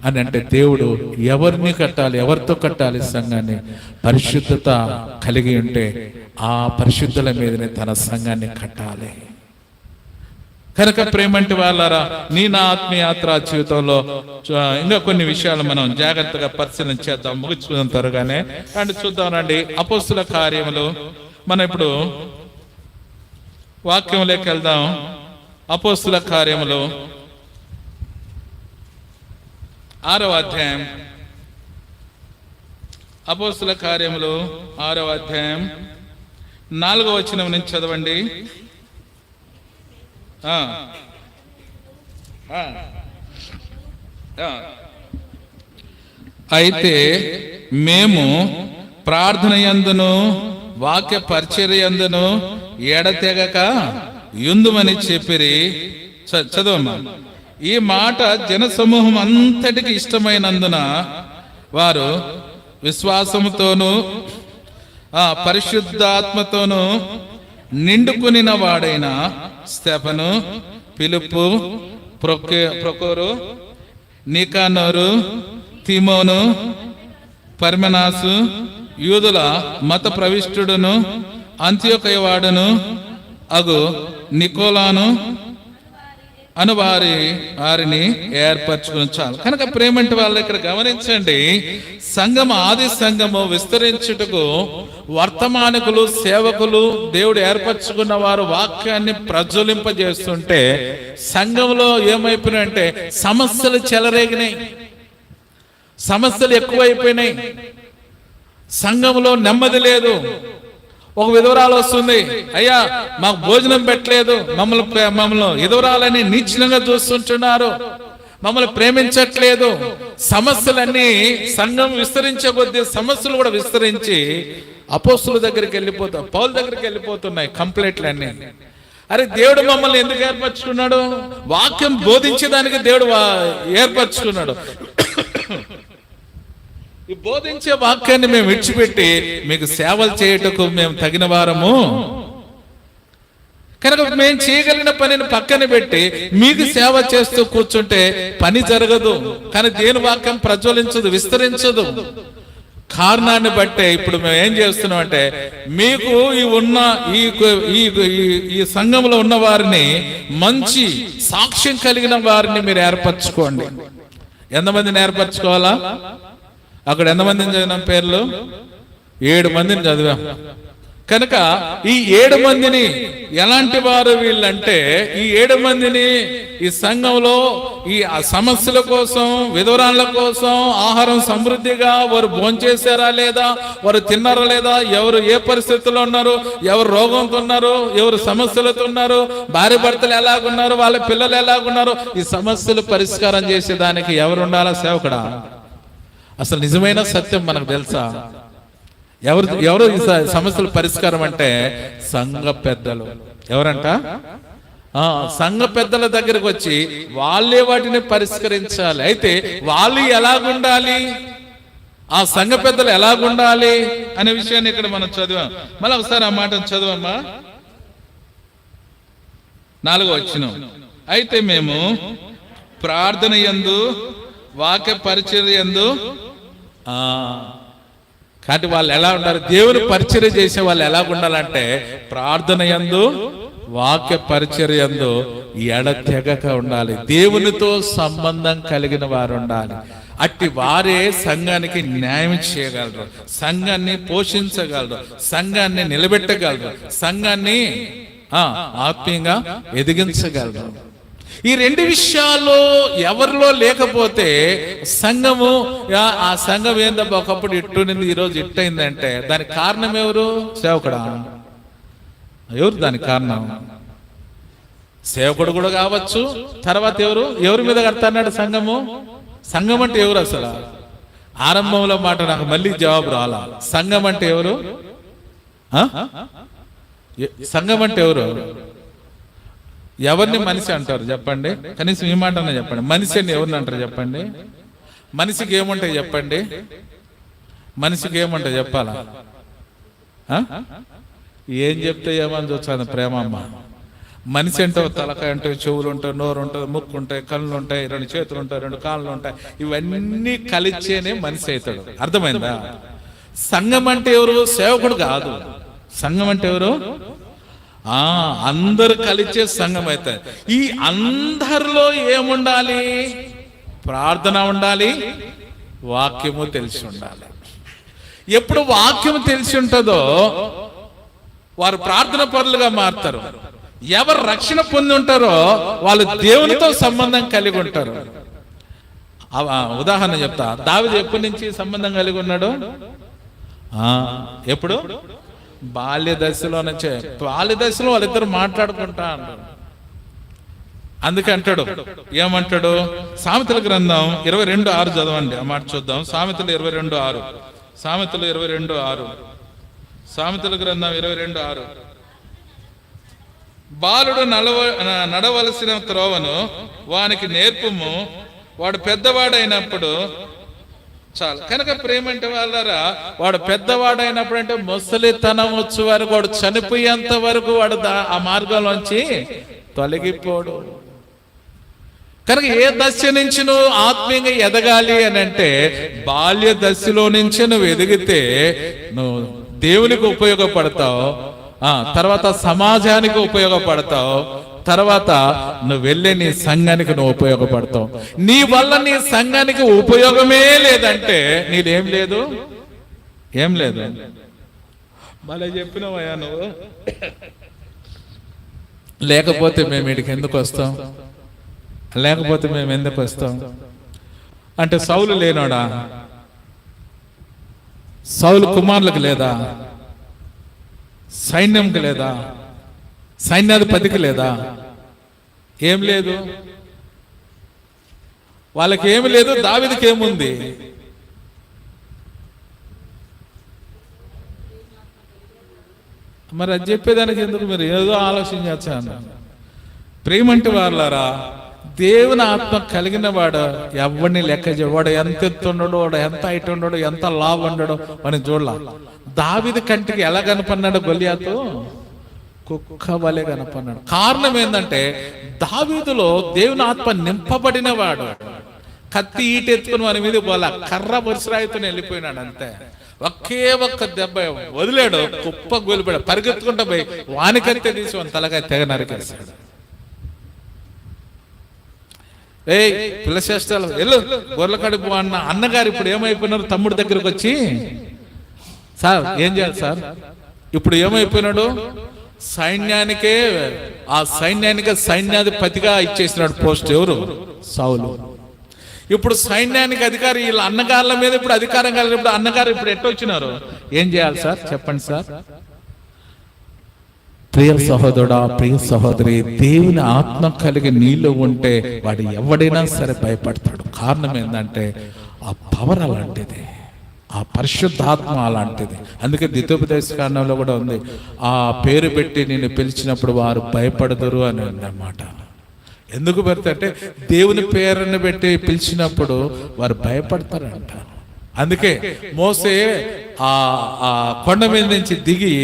అని అంటే దేవుడు ఎవరిని కట్టాలి, ఎవరితో కట్టాలి? సంఘాన్ని పరిశుద్ధత కలిగి ఉంటే ఆ పరిశుద్ధుల మీదనే తన సంఘాన్ని కట్టాలి. కనుక ప్రేమంటి వాళ్ళారా, నా ఆత్మీయాత్ర జీవితంలో ఇంకా కొన్ని విషయాలు మనం జాగ్రత్తగా పరిశీలన చేద్దాం, ముగించుకున్న త్వరగానే. అండ్ చూద్దాం రండి, అపోస్తుల కార్యములు. మనం ఇప్పుడు వాక్యంలోకి వెళ్దాం. అపోస్తుల కార్యములు 6వ అధ్యాయం. అపోస్తుల కార్యములు 6వ అధ్యాయం 4వ వచనం నుంచి చదవండి. అయితే మేము ప్రార్థన యందును వాక్య పరిచర్యందును ఎడతెగక యుందుమని చెప్పిరి. చదవమ్మా. ఈ మాట జనసమూహం అంతటికి ఇష్టమైనందున వారు విశ్వాసముతోనూ పరిశుద్ధాత్మతోనూ నిండుకునిన వాడైన స్తెఫను, ఫిలిప్పు, ప్రొకోరు, నికానోరు, తిమోను, పర్మెనాసు, యూదుల మత ప్రవిష్టుడును అంత్యోకయ వాడును అగు నికోలాను అను వారిని ఏర్పరచుకుని చాలు. కనుక ప్రేమంటి వాళ్ళు ఇక్కడ గమనించండి, సంఘము ఆది సంఘము విస్తరించుటకు వర్తమానికులు, సేవకులు, దేవుడు ఏర్పరచుకున్న వారు వాక్యాన్ని ప్రజ్వలింపజేస్తుంటే సంఘంలో ఏమైపోయినాయంటే సమస్యలు చెలరేగినాయి, సమస్యలు ఎక్కువైపోయినాయి, సంఘంలో నెమ్మది లేదు. ఒక విధవరాలు వస్తుంది, అయ్యా మాకు భోజనం పెట్టలేదు, మమ్మల్ని విధవరాలని నీచంగా చూస్తుంటున్నారు, మమ్మల్ని ప్రేమించట్లేదు. సమస్యలన్నీ సంఘం విస్తరించే కొద్దీ సమస్యలు కూడా విస్తరించి అపోస్తుల దగ్గరికి వెళ్ళిపోతాయి, పౌలు దగ్గరికి వెళ్ళిపోతున్నాయి కంప్లైంట్లు అన్ని. అరే దేవుడు మమ్మల్ని ఎందుకు ఏర్పరచుకున్నాడు? వాక్యం బోధించేదానికి దేవుడు ఏర్పరచుకున్నాడు. ఈ బోధించే వాక్యాన్ని మేము విడిచిపెట్టి మీకు సేవలు చేయటకు మేము తగిన వారము కనుక మేము చేయగలిగిన పనిని పక్కన పెట్టి మీకు సేవ చేస్తూ కూర్చుంటే పని జరగదు. కానీ దేని వాక్యం ప్రజ్వలించదు, విస్తరించదు. కారణాన్ని బట్టే ఇప్పుడు మేము ఏం చేస్తున్నాం అంటే, మీకు ఈ సంఘంలో ఉన్న వారిని, మంచి సాక్ష్యం కలిగిన వారిని మీరు ఏర్పరచుకోండి. ఎంతమందిని ఏర్పరచుకోవాలా? అక్కడ ఎంతమందిని చదివినాం పేర్లు? 7 మందిని చదివాం. కనుక ఈ 7 మందిని ఎలాంటి వారు వీళ్ళంటే, ఈ 7 మందిని ఈ సంఘంలో ఈ సమస్యల కోసం, విధవరాళ్ళ కోసం ఆహారం సమృద్ధిగా వారు భోంచేశారా లేదా, వారు తిన్నారా లేదా, ఎవరు ఏ పరిస్థితుల్లో ఉన్నారు, ఎవరు రోగంతో ఉన్నారు, ఎవరు సమస్యలతో ఉన్నారు, భార్య భర్తలు ఎలాగున్నారు, వాళ్ళ పిల్లలు ఎలాగున్నారు, ఈ సమస్యలు పరిష్కారం చేసేదానికి ఎవరు ఉండాలా? సేవకుడా? అసలు నిజమైన సత్యం మనకు తెలుసా? ఎవరు ఈ సమస్యల పరిష్కారం అంటే సంఘ పెద్దలు. ఎవరంట? సంఘ పెద్దల దగ్గరకు వచ్చి వాళ్ళే వాటిని పరిష్కరించాలి. అయితే వాళ్ళు ఎలాగుండాలి, ఆ సంఘ పెద్దలు ఎలాగుండాలి అనే విషయాన్ని ఇక్కడ మనం చదివాం. మళ్ళీ ఒకసారి ఆ మాటను చదువమ్మా. 4వ వచనం. అయితే మేము ప్రార్థన యందు, వాక్య పరిచర్య యందు, కాబట్టి వాళ్ళు ఎలా ఉండాలి? దేవుని పరిచర్య చేసే వాళ్ళు ఎలా ఉండాలంటే, ప్రార్థన యందు, వాక్య పరిచర్య యందు ఎడతెగక ఉండాలి. దేవునితో సంబంధం కలిగిన వారు ఉండాలి. అట్టి వారే సంఘానికి న్యాయం చేయగలరు, సంఘాన్ని పోషించగలరు, సంఘాన్ని నిలబెట్టగలరు, సంఘాన్ని ఆత్మీయంగా ఎదిగించగలరు. ఈ 2 విషయాలు ఎవరిలో లేకపోతే సంఘము, ఆ సంఘం ఏందబ్బా ఒకప్పుడు ఇట్టునింది ఈరోజు ఇట్టయిందంటే దానికి కారణం ఎవరు? సేవకుడా? ఎవరు దానికి కారణం? సేవకుడు కూడా కావచ్చు. తర్వాత ఎవరి మీద కడతాన్నాడు సంఘము? సంఘం అంటే ఎవరు? అసలు ఆరంభంలో మాట నాకు మళ్ళీ జవాబు రాలా. సంఘం అంటే ఎవరు? సంఘం అంటే ఎవరు? ఎవరిని మనిషి అంటారు చెప్పండి? కనీసం ఈ మాట చెప్పండి. మనిషి అని ఎవరిని అంటారు చెప్పండి? మనిషికి ఏముంటాయి చెప్పండి? మనిషికి ఏముంటాయి చెప్పాలా? ఏం చెప్తే ఏమని చూస్తాను ప్రేమమ్మ. మనిషి అంటే తలకాయ ఉంటాయి, చెవులు ఉంటాయి, నోరు ఉంటుంది, ముక్కు ఉంటాయి, కళ్ళు ఉంటాయి, 2 చేతులు ఉంటాయి, 2 కాళ్ళు ఉంటాయి. ఇవన్నీ కలిచేనే మనిషి అవుతాడు. అర్థమైందా? సంఘం అంటే ఎవరు? సేవకుడు కాదు. సంఘం అంటే ఎవరు? అందరు కలిసే సంఘం అవుతాయి. ఈ అందరిలో ఏముండాలి? ప్రార్థన ఉండాలి, వాక్యము తెలిసి ఉండాలి. ఎప్పుడు వాక్యం తెలిసి ఉంటుందో వారు ప్రార్థన పరులుగా మారుతారు. ఎవరు రక్షణ పొంది ఉంటారో వాళ్ళు దేవునితో సంబంధం కలిగి ఉంటారు. ఉదాహరణ చెప్తా. దావీదు ఎప్పటి నుంచి సంబంధం కలిగి ఉన్నాడు? ఎప్పుడు? బాల్య దశలో నుంచే. బాల్య దశలో వాళ్ళిద్దరు మాట్లాడుకుంటా అంటారు. అందుకే అంటాడు, ఏమంటాడు? సామెతల గ్రంథం 22:6 చదవండి. ఆ మాట చూద్దాం. సామెతలు 22:6. సామెతలు 22:6. సామెతల గ్రంథం 22:6. బాలుడు నడవలసిన త్రోవను వానికి నేర్పుము, వాడు పెద్దవాడైనప్పుడు చాలు. కనుక ప్రేమ అంటే వాళ్ళరా, వాడు పెద్దవాడైనప్పుడు అంటే ముసలితనం వచ్చే వరకు, వాడు చనిపోయేంత వరకు వాడు ఆ మార్గంలోంచి తొలగిపోడు. కనుక ఏ దశ నుంచి నువ్వు ఆత్మీయంగా ఎదగాలి అని అంటే, బాల్య దశలో నుంచి నువ్వు ఎదిగితే నువ్వు దేవునికి ఉపయోగపడతావు, తర్వాత సమాజానికి ఉపయోగపడతావు, తర్వాత నువ్వు వెళ్ళే నీ సంఘానికి నువ్వు ఉపయోగపడతావు. నీ వల్ల నీ సంఘానికి ఉపయోగమే లేదంటే నీదేం లేదు, ఏం లేదు. మళ్ళీ చెప్పినవయ్యా నువ్వు. లేకపోతే మేము ఇక్కడికి ఎందుకు వస్తాం, లేకపోతే మేము ఎందుకు వస్తాం అంటే, సౌలు లేనోడా? సౌలు కుమారులకు లేదా? సైన్యంకి లేదా? సైన్యాధిపతికి లేదా? ఏం లేదు. వాళ్ళకి ఏమి లేదు, దావీదుకి ఏముంది? మరి అది చెప్పేదానికి ఎందుకు మీరు ఏదో ఆలోచన చేస్తాను. ప్రేమంటే వాళ్ళారా, దేవుని ఆత్మ కలిగిన వాడు ఎవరిని లెక్క వాడు ఎంత ఎత్తుండడు, వాడు ఎంత హైట్ ఉండడు, ఎంత లావు ఉండడు అని చూడాల. దావీదు కంటికి ఎలా కనపడినాడు గొలియాతు? కుక్క వలె కనపడినాడు. కారణం ఏంటంటే, దావీదులో దేవుని ఆత్మ నింపబడిన వాడు. కత్తి ఈట ఎత్తుకుని వాని మీద పోలా, కర్ర వరుసరాయితో వెళ్ళిపోయినాడు అంతే. ఒకే ఒక్క దెబ్బ వదిలేడు, కుప్ప గొలిపాడు. పరిగెత్తుకుంటా పోయి వానికత్తే తీసి వాని తలకాయ తెగ నరికేశాడు. పిల్లచేష్టాలు వెళ్ళు గొర్రెల కడుపు అన్నగారు ఇప్పుడు ఏమైపోయినారు? తమ్ముడు దగ్గరకు వచ్చి, సార్ ఏం చేయాలి సార్? ఇప్పుడు ఏమైపోయినాడు? సైన్యానికే, ఆ సైన్యానికే సైన్యాధిపతిగా ఇచ్చేసినాడు పోస్ట్. ఎవరు? సౌలు. ఇప్పుడు సైన్యానికి అధికారి, వీళ్ళ అన్నగారుల మీద ఇప్పుడు అధికారం కలిగినప్పుడు అన్నగారు ఇప్పుడు ఎట్ట వచ్చినారు? ఏం చేయాలి సార్ చెప్పండి సార్. ప్రియ సహోదరుడా, ప్రియ సహోదరి, దేవుని ఆత్మ కలిగి నీలో ఉంటే వాడు ఎవడైనా సరే భయపడతాడు. కారణం ఏంటంటే, ఆ పవర్ అలాంటిది, ఆ పరిశుద్ధాత్మ అలాంటిది. అందుకే ద్వితోపదేశ కాండంలో కూడా ఉంది, ఆ పేరు పెట్టి నిన్ను పిలిచినప్పుడు వారు భయపడదురు అని ఉందన్నమాట. ఎందుకు పెడతారంటే, దేవుని పేరుని పెట్టి పిలిచినప్పుడు వారు భయపడతారంట. అందుకే మోసే ఆ కొండ మీద నుంచి దిగి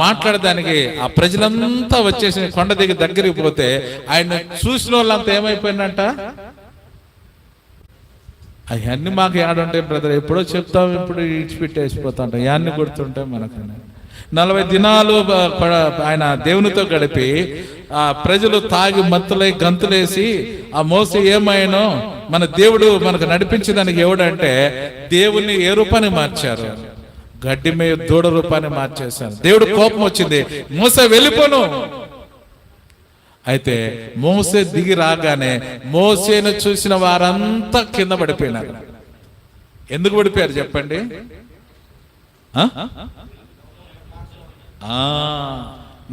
మాట్లాడడానికి ఆ ప్రజలంతా వచ్చేసి కొండ దిగి దగ్గరికి పోతే, ఆయన చూసిన వాళ్ళంతా ఏమైపోయిందంట, అవన్నీ మాకు ఏడుంటాయి బ్రదర్, ఎప్పుడో చెప్తాం, ఇప్పుడు ఇచ్చిపెట్టేసిపోతాంట, యాన్ని గుర్తుంటాయి మనకు. 40 దినాలు ఆయన దేవునితో గడిపి ఆ ప్రజలు తాగి మత్తులై గంతులేసి, ఆ మోసే ఏమైనో మన దేవుడు మనకు నడిపించడానికి ఎవడంటే, దేవుణ్ణి ఏ రూపాన్ని మార్చారు? గడ్డి మీద దూడ రూపాన్ని మార్చేశారు. దేవుడు కోపం వచ్చింది, మోసే వెళ్ళిపోను. అయితే మోసే దిగి రాగానే మోసేను చూసిన వారంతా కింద పడిపోయినారు. ఎందుకు పడిపోయారు చెప్పండి?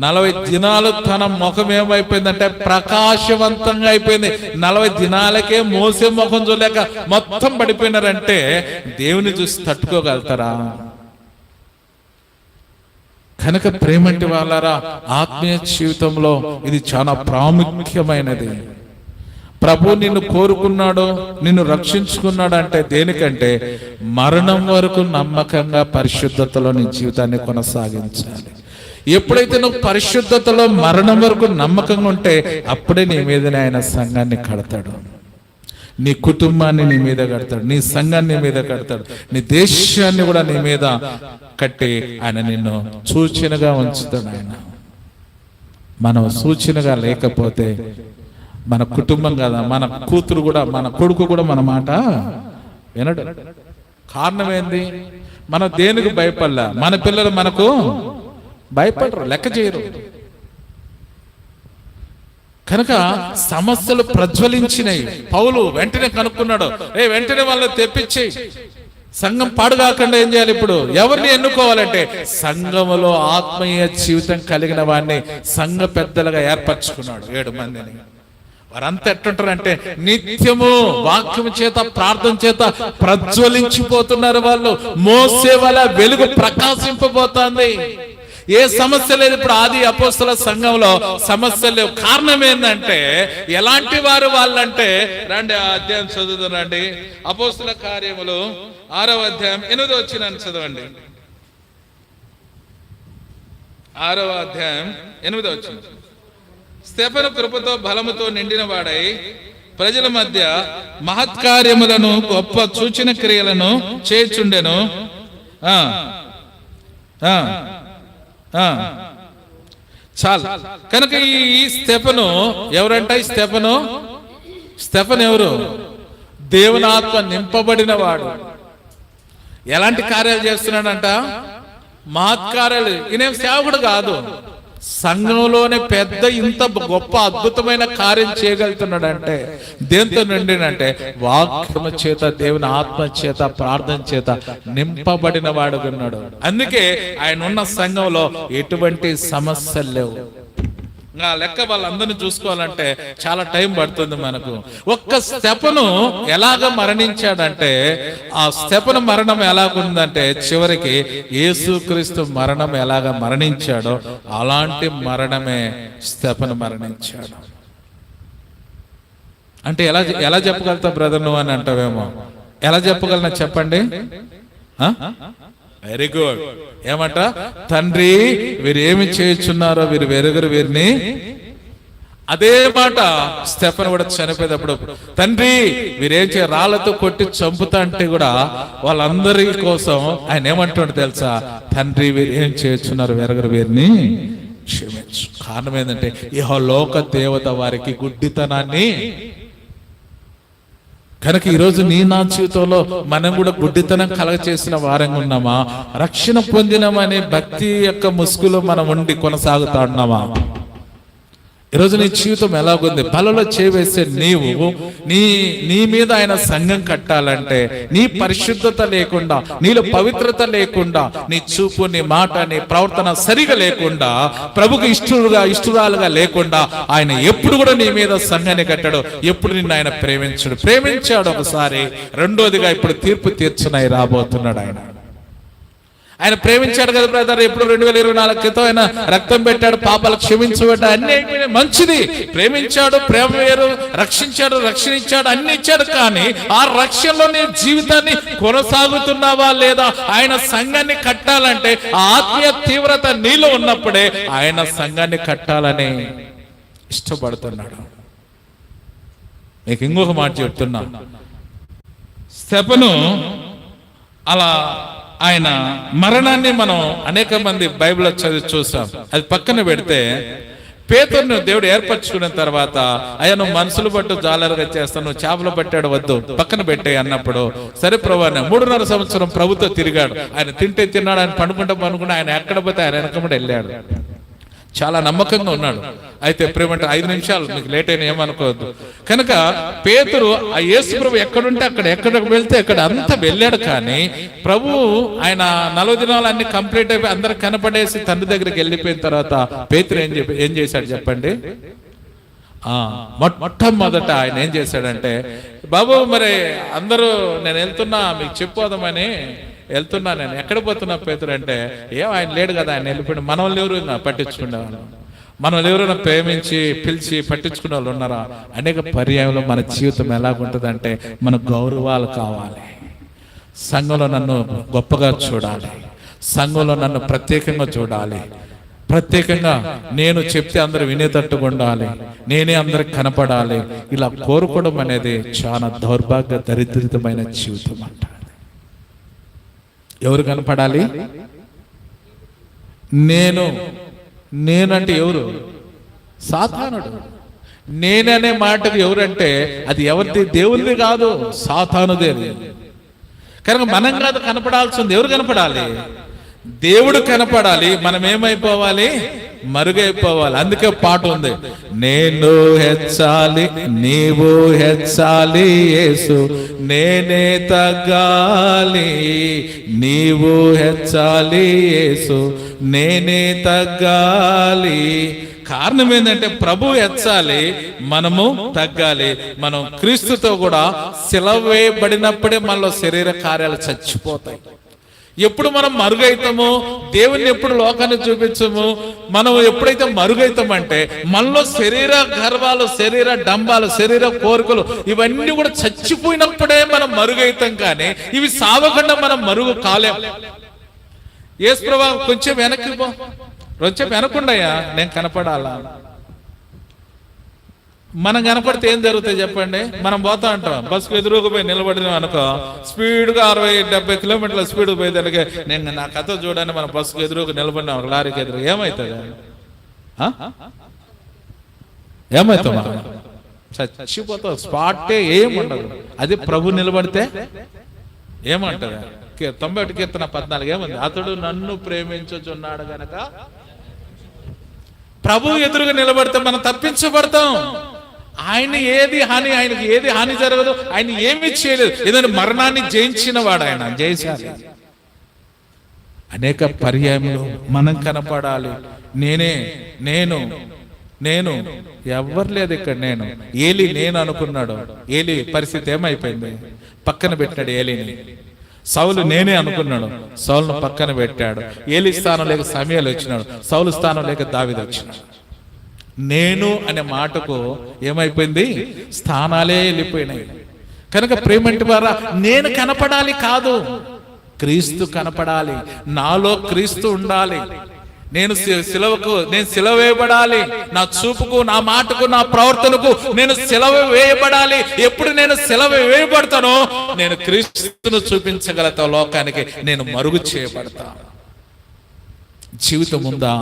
40 దినాలు తన ముఖం ఏమైపోయిందంటే ప్రకాశవంతంగా అయిపోయింది. 40 దినాలకే మోసే ముఖం చూడలేక మొత్తం పడిపోయినారంటే దేవుని చూసి తట్టుకోగలుగుతారా? కనుక ప్రేమంటి వాళ్ళారా, ఆత్మీయ జీవితంలో ఇది చాలా ప్రాముఖ్యమైనది. ప్రభు నిన్ను కోరుకున్నాడు, నిన్ను రక్షించుకున్నాడు అంటే దేనికంటే, మరణం వరకు నమ్మకంగా పరిశుద్ధతలో నీ జీవితాన్ని కొనసాగించాలి. ఎప్పుడైతే నువ్వు పరిశుద్ధతలో మరణం వరకు నమ్మకంగా ఉంటే, అప్పుడే నీ మీదనే ఆయన సంఘాన్ని కడతాడు, నీ కుటుంబాన్ని నీ మీద కడతాడు, నీ సంఘాన్ని నీ మీద కడతాడు, నీ దేశాన్ని కూడా నీ మీద కట్టి ఆయన నిన్ను సూచనగా ఉంచుతాడు. ఆయన మనం సూచనగా లేకపోతే మన కుటుంబం కదా, మన కూతురు కూడా, మన కొడుకు కూడా మన మాట వినడు. కారణం ఏంది? మనం దేనికి భయపడలే, మన పిల్లలు మనకు భయపడరు, లెక్క చేయరు. కనుక సమస్యలు ప్రజ్వలించినాయి. పౌలు వెంటనే కనుక్కున్నాడు, వెంటనే వాళ్ళని తెప్పించి సంఘం పాడుగాకుండా ఏం చేయాలి? ఇప్పుడు ఎవరిని ఎన్నుకోవాలంటే, సంఘములో ఆత్మీయ జీవితం కలిగిన వాడిని సంఘ పెద్దలుగా ఏర్పరచుకున్నాడు. 7 మందిని. వారంతా ఎట్టుంటారంటే నిత్యము వాక్యం చేత ప్రార్థన చేత ప్రజ్వలించిపోతున్నారు. వాళ్ళు మోసే వల్ల వెలుగు ప్రకాశింపబోతోంది. ఏ సమస్య లేదు. ఇప్పుడు ఆది అపోస్తల సంఘంలో సమస్య లేవు. కారణం ఏంటంటే ఎలాంటి వారు వాళ్ళంటే, రండి ఆ అధ్యాయం చదువుతారండి. అపోస్తల కార్యములు 6వ అధ్యాయం 8వ వచనాన్ని చదవండి. 6వ అధ్యాయం 8వ వచనం. స్తెఫను కృపతో బలముతో నిండిన వాడై ప్రజల మధ్య మహత్కార్యములను గొప్ప సూచన క్రియలను చేయుచుండెను. చాలు. కనుక ఈ స్తెఫను ఎవరంట? ఈ స్తెఫను ఎవరు? దేవుని ఆత్మ నింపబడిన వాడు. ఎలాంటి కార్యాలు చేస్తున్నాడంట? మహత్కార్యాలు. ఈయన సేవకుడు కాదు, సంఘంలోనే పెద్ద ఇంత గొప్ప అద్భుతమైన కార్యం చేయగలుగుతున్నాడంటే దేంతో నిండినంటే వాక్యము చేత, దేవుని ఆత్మ చేత, ప్రార్థన చేత నింపబడిన వాడుకున్నాడు. అందుకే ఆయన ఉన్న సంఘంలో ఎటువంటి సమస్యలు లేవు. ఆ లెక్క వాళ్ళందరినీ చూసుకోవాలంటే చాలా టైం పడుతుంది మనకు. ఒక్క స్తెఫను ఎలాగ మరణించాడంటే, ఆ స్తెఫను మరణం ఎలాగుందంటే చివరికి యేసుక్రీస్తు మరణం ఎలాగ మరణించాడో అలాంటి మరణమే స్తెఫను మరణించాడు. అంటే ఎలా చెప్పగలుగుతావు బ్రదర్ నువ్వు అని అంటావేమో. ఎలా చెప్పగలనా చెప్పండి? Very good. ఏమంట? తండ్రి వీరు ఏమి చేయుచున్నారో వీరు వెరుగరు వీరిని. అదే మాట స్టెఫను కూడా చనిపోయేటప్పుడు, తండ్రి వీరేం రాళ్లతో కొట్టి చంపుతా అంటే కూడా వాళ్ళందరి కోసం ఆయన ఏమంటాడు తెలుసా? తండ్రి వీరు ఏం చేయుచున్నారు వెరగరు వీరిని క్షమించు. కారణం ఏంటంటే ఇహలోక దేవత వారికి గుడ్డితనాన్ని. కనుక ఈరోజు నీ నా జీవితంలో మనం కూడా గుడ్డితనం కలగ చేసిన వారంగా ఉన్నామా? రక్షణ పొందినమనే భక్తి యొక్క ముసుగులో మనం ఉండి కొనసాగుతా ఉన్నామా? ఈరోజు నీ జీవితం ఎలాగుంది? బలలో చేవేసే నీవు నీ మీద ఆయన సంఘం కట్టాలంటే నీ పరిశుద్ధత లేకుండా, నీలో పవిత్రత లేకుండా, నీ చూపు, నీ మాట, నీ ప్రవర్తన సరిగా లేకుండా, ప్రభుకి ఇష్టరాలుగా లేకుండా ఆయన ఎప్పుడు కూడా నీ మీద సంఘాన్ని కట్టాడు. ఎప్పుడు నిన్ను ఆయన ప్రేమించాడు ఒకసారి. రెండోదిగా ఇప్పుడు తీర్పు తీర్చునై రాబోతున్నాడు ఆయన. ఆయన ప్రేమించాడు కదా బ్రదర్. ఎప్పుడు 2024 క్రితం ఆయన రక్తం పెట్టాడు, పాపాలు క్షమించబడ్డా, అన్ని మంచిది. ప్రేమించాడు, ప్రేమ వేరు, రక్షించాడు, రక్షణ ఇచ్చాడు, అన్ని ఇచ్చాడు. కానీ ఆ రక్షణలో నీ జీవితాన్ని కొనసాగుతున్నావా లేదా? ఆయన సంఘాన్ని కట్టాలంటే ఆ ఆత్మీయ తీవ్రత నీలో ఉన్నప్పుడే ఆయన సంఘాన్ని కట్టాలని ఇష్టపడుతున్నాడు. మీకు ఇంకొక మాట చెప్తున్నా. స్తెఫను అలా ఆయన మరణాన్ని మనం అనేక మంది బైబిల్లో చదివి చూసాం. అది పక్కన పెడితే పేతురును దేవుడు ఏర్పరచుకున్న తర్వాత, అయ్యా నువ్వు మనుషులు పట్టు జాలరుగా చేస్తాను, నువ్వు చేపలు పట్టాడు వద్దు, పక్కన పెట్టే అన్నప్పుడు, సరే ప్రభు 3.5 సంవత్సరం ప్రభుతో తిరిగాడు. ఆయన తింటే తిన్నాడు, ఆయన పనుకుంటే ఆయన ఎక్కడ పోతే ఆయన వెనకముడు వెళ్ళాడు. చాలా నమ్మకంగా ఉన్నాడు. అయితే ప్రేమంటే 5 నిమిషాలు మీకు లేట్ అయినా ఏమనుకోవద్దు. కనుక పేతురు ఆ యేసు ప్రభు ఎక్కడుంటే ఎక్కడికి వెళ్తే అక్కడ అంతా వెళ్ళాడు. కానీ ప్రభు ఆయన 40 దినాలు అన్ని కంప్లీట్ అయిపోయి అందరు కనపడేసి తండ్రి దగ్గరికి వెళ్ళిపోయిన తర్వాత పేతురు ఏం చేశాడు చెప్పండి? మొట్టమొదట ఆయన ఏం చేశాడంటే, బాబు మరి అందరూ నేను వెళ్తున్నా మీకు చెప్పోదామని వెళ్తున్నా, నేను ఎక్కడ పోతున్నా పేతురు అంటే, ఆయన లేడు కదా, ఆయన వెళ్ళిపోయాడు. మనల్ని ఎవరు పట్టించుకునే వాళ్ళు, మనల్ని ఎవరైనా ప్రేమించి పిలిచి పట్టించుకునే వాళ్ళు ఉన్నారా? అనేక పర్యాయంలో మన జీవితం ఎలాగుంటుందంటే, మన గౌరవాలు కావాలి, సంఘంలో నన్ను గొప్పగా చూడాలి, సంఘంలో నన్ను ప్రత్యేకంగా చూడాలి, ప్రత్యేకంగా నేను చెప్తే అందరూ వినేటట్టుగా ఉండాలి, నేనే అందరికి కనపడాలి. ఇలా కోరుకోవడం అనేది చాలా దౌర్భాగ్య దరిద్రితమైన జీవితం అంట. ఎవరు కనపడాలి? నేనంటే ఎవరు? సాతానుడు. నేననే మాటది ఎవరంటే అది ఎవరిది? దేవునిది కాదు, సాతానుదే. కనుక మనం కాదు కనపడాల్సింది. ఎవరు కనపడాలి? దేవుడు కనపడాలి, మనం ఏమైపోవాలి? మరుగైపోవాలి. అందుకే పాట ఉంది, నేను హెచ్చాలి నీవు హెచ్చాలి యేసు, నేనే తగ్గాలి నీవు హెచ్చాలి యేసు, నేనే తగ్గాలి. కారణం ఏంటంటే ప్రభు హెచ్చాలి, మనము తగ్గాలి. మనం క్రీస్తుతో కూడా సిలువ వేయబడినప్పుడే మనలో శరీర కార్యాలు చచ్చిపోతాయి. ఎప్పుడు మనం మరుగైతామో, దేవుణ్ణి ఎప్పుడు లోకాన్ని చూపించము, మనం ఎప్పుడైతే మరుగైతామంటే మనలో శరీర గర్వాలు, శరీర డంబాలు, శరీర కోరికలు ఇవన్నీ కూడా చచ్చిపోయినప్పుడే మనం మరుగైతాం. కానీ ఇవి సావకుండా మనం మరుగు కాలేం. యేసు ప్రభువా కొంచెం వెనక్కి పో, కొంచెం వెనకుండయ్యా, నేను కనపడాలా. మనం కనపడితే ఏం జరుగుతాయి చెప్పండి? మనం పోతా ఉంటాం, బస్సుకు ఎదురుకు పోయి నిలబడినాం అనుకో, స్పీడ్గా 60-70 కిలోమీటర్ల స్పీడ్ పోయేదానికి నేను నా కథ చూడని మన బస్సుకు ఎదురుకు నిలబడినా ఒక లారీకి ఎదురు ఏమవుతుంది? ఏమవుతాం? చచ్చిపోతాం, స్పాటే ఏముండదు. అది ప్రభు నిలబడితే ఏమంటారు? 91 కీర్తన 14 ఏముంది? అతడు నన్ను ప్రేమించుచున్నాడు గనక. ప్రభు ఎదురుగా నిలబడితే మనం తప్పించబడతాం. ఆయనకి ఏది హాని జరగదు, ఆయన ఏమీ చేయలేదు. ఏదైనా మరణాన్ని జయించిన వాడు ఆయన, జయించాలి. అనేక పర్యాయములు మనం కనపడాలి. నేను ఎవరు లేదు ఇక్కడ. నేను అనుకున్నాడు. ఏలి పరిస్థితి ఏమైపోయింది? పక్కన పెట్టాడు ఏలిని. సౌలు నేనే అనుకున్నాడు, సౌలును పక్కన పెట్టాడు. ఏలి స్థానం లేక సమయాలు వచ్చినాడు, సౌలు స్థానం లేక దావీదు వచ్చినాడు. నేను అనే మాటకు ఏమైపోయింది? స్థానాలే వెళ్ళిపోయినాయి. కనుక ప్రేమంటి వారా, నేను కనపడాలి కాదు, క్రీస్తు కనపడాలి. నాలో క్రీస్తు ఉండాలి. నేను సిలువ వేయబడాలి. నా చూపుకు, నా మాటకు, నా ప్రవర్తనకు నేను సిలువ వేయబడాలి. ఎప్పుడు నేను సిలువ వేయబడతానో నేను క్రీస్తును చూపించగలుగుతా లోకానికి, నేను మరుగు చేయబడతా. జీవితం ఉందా?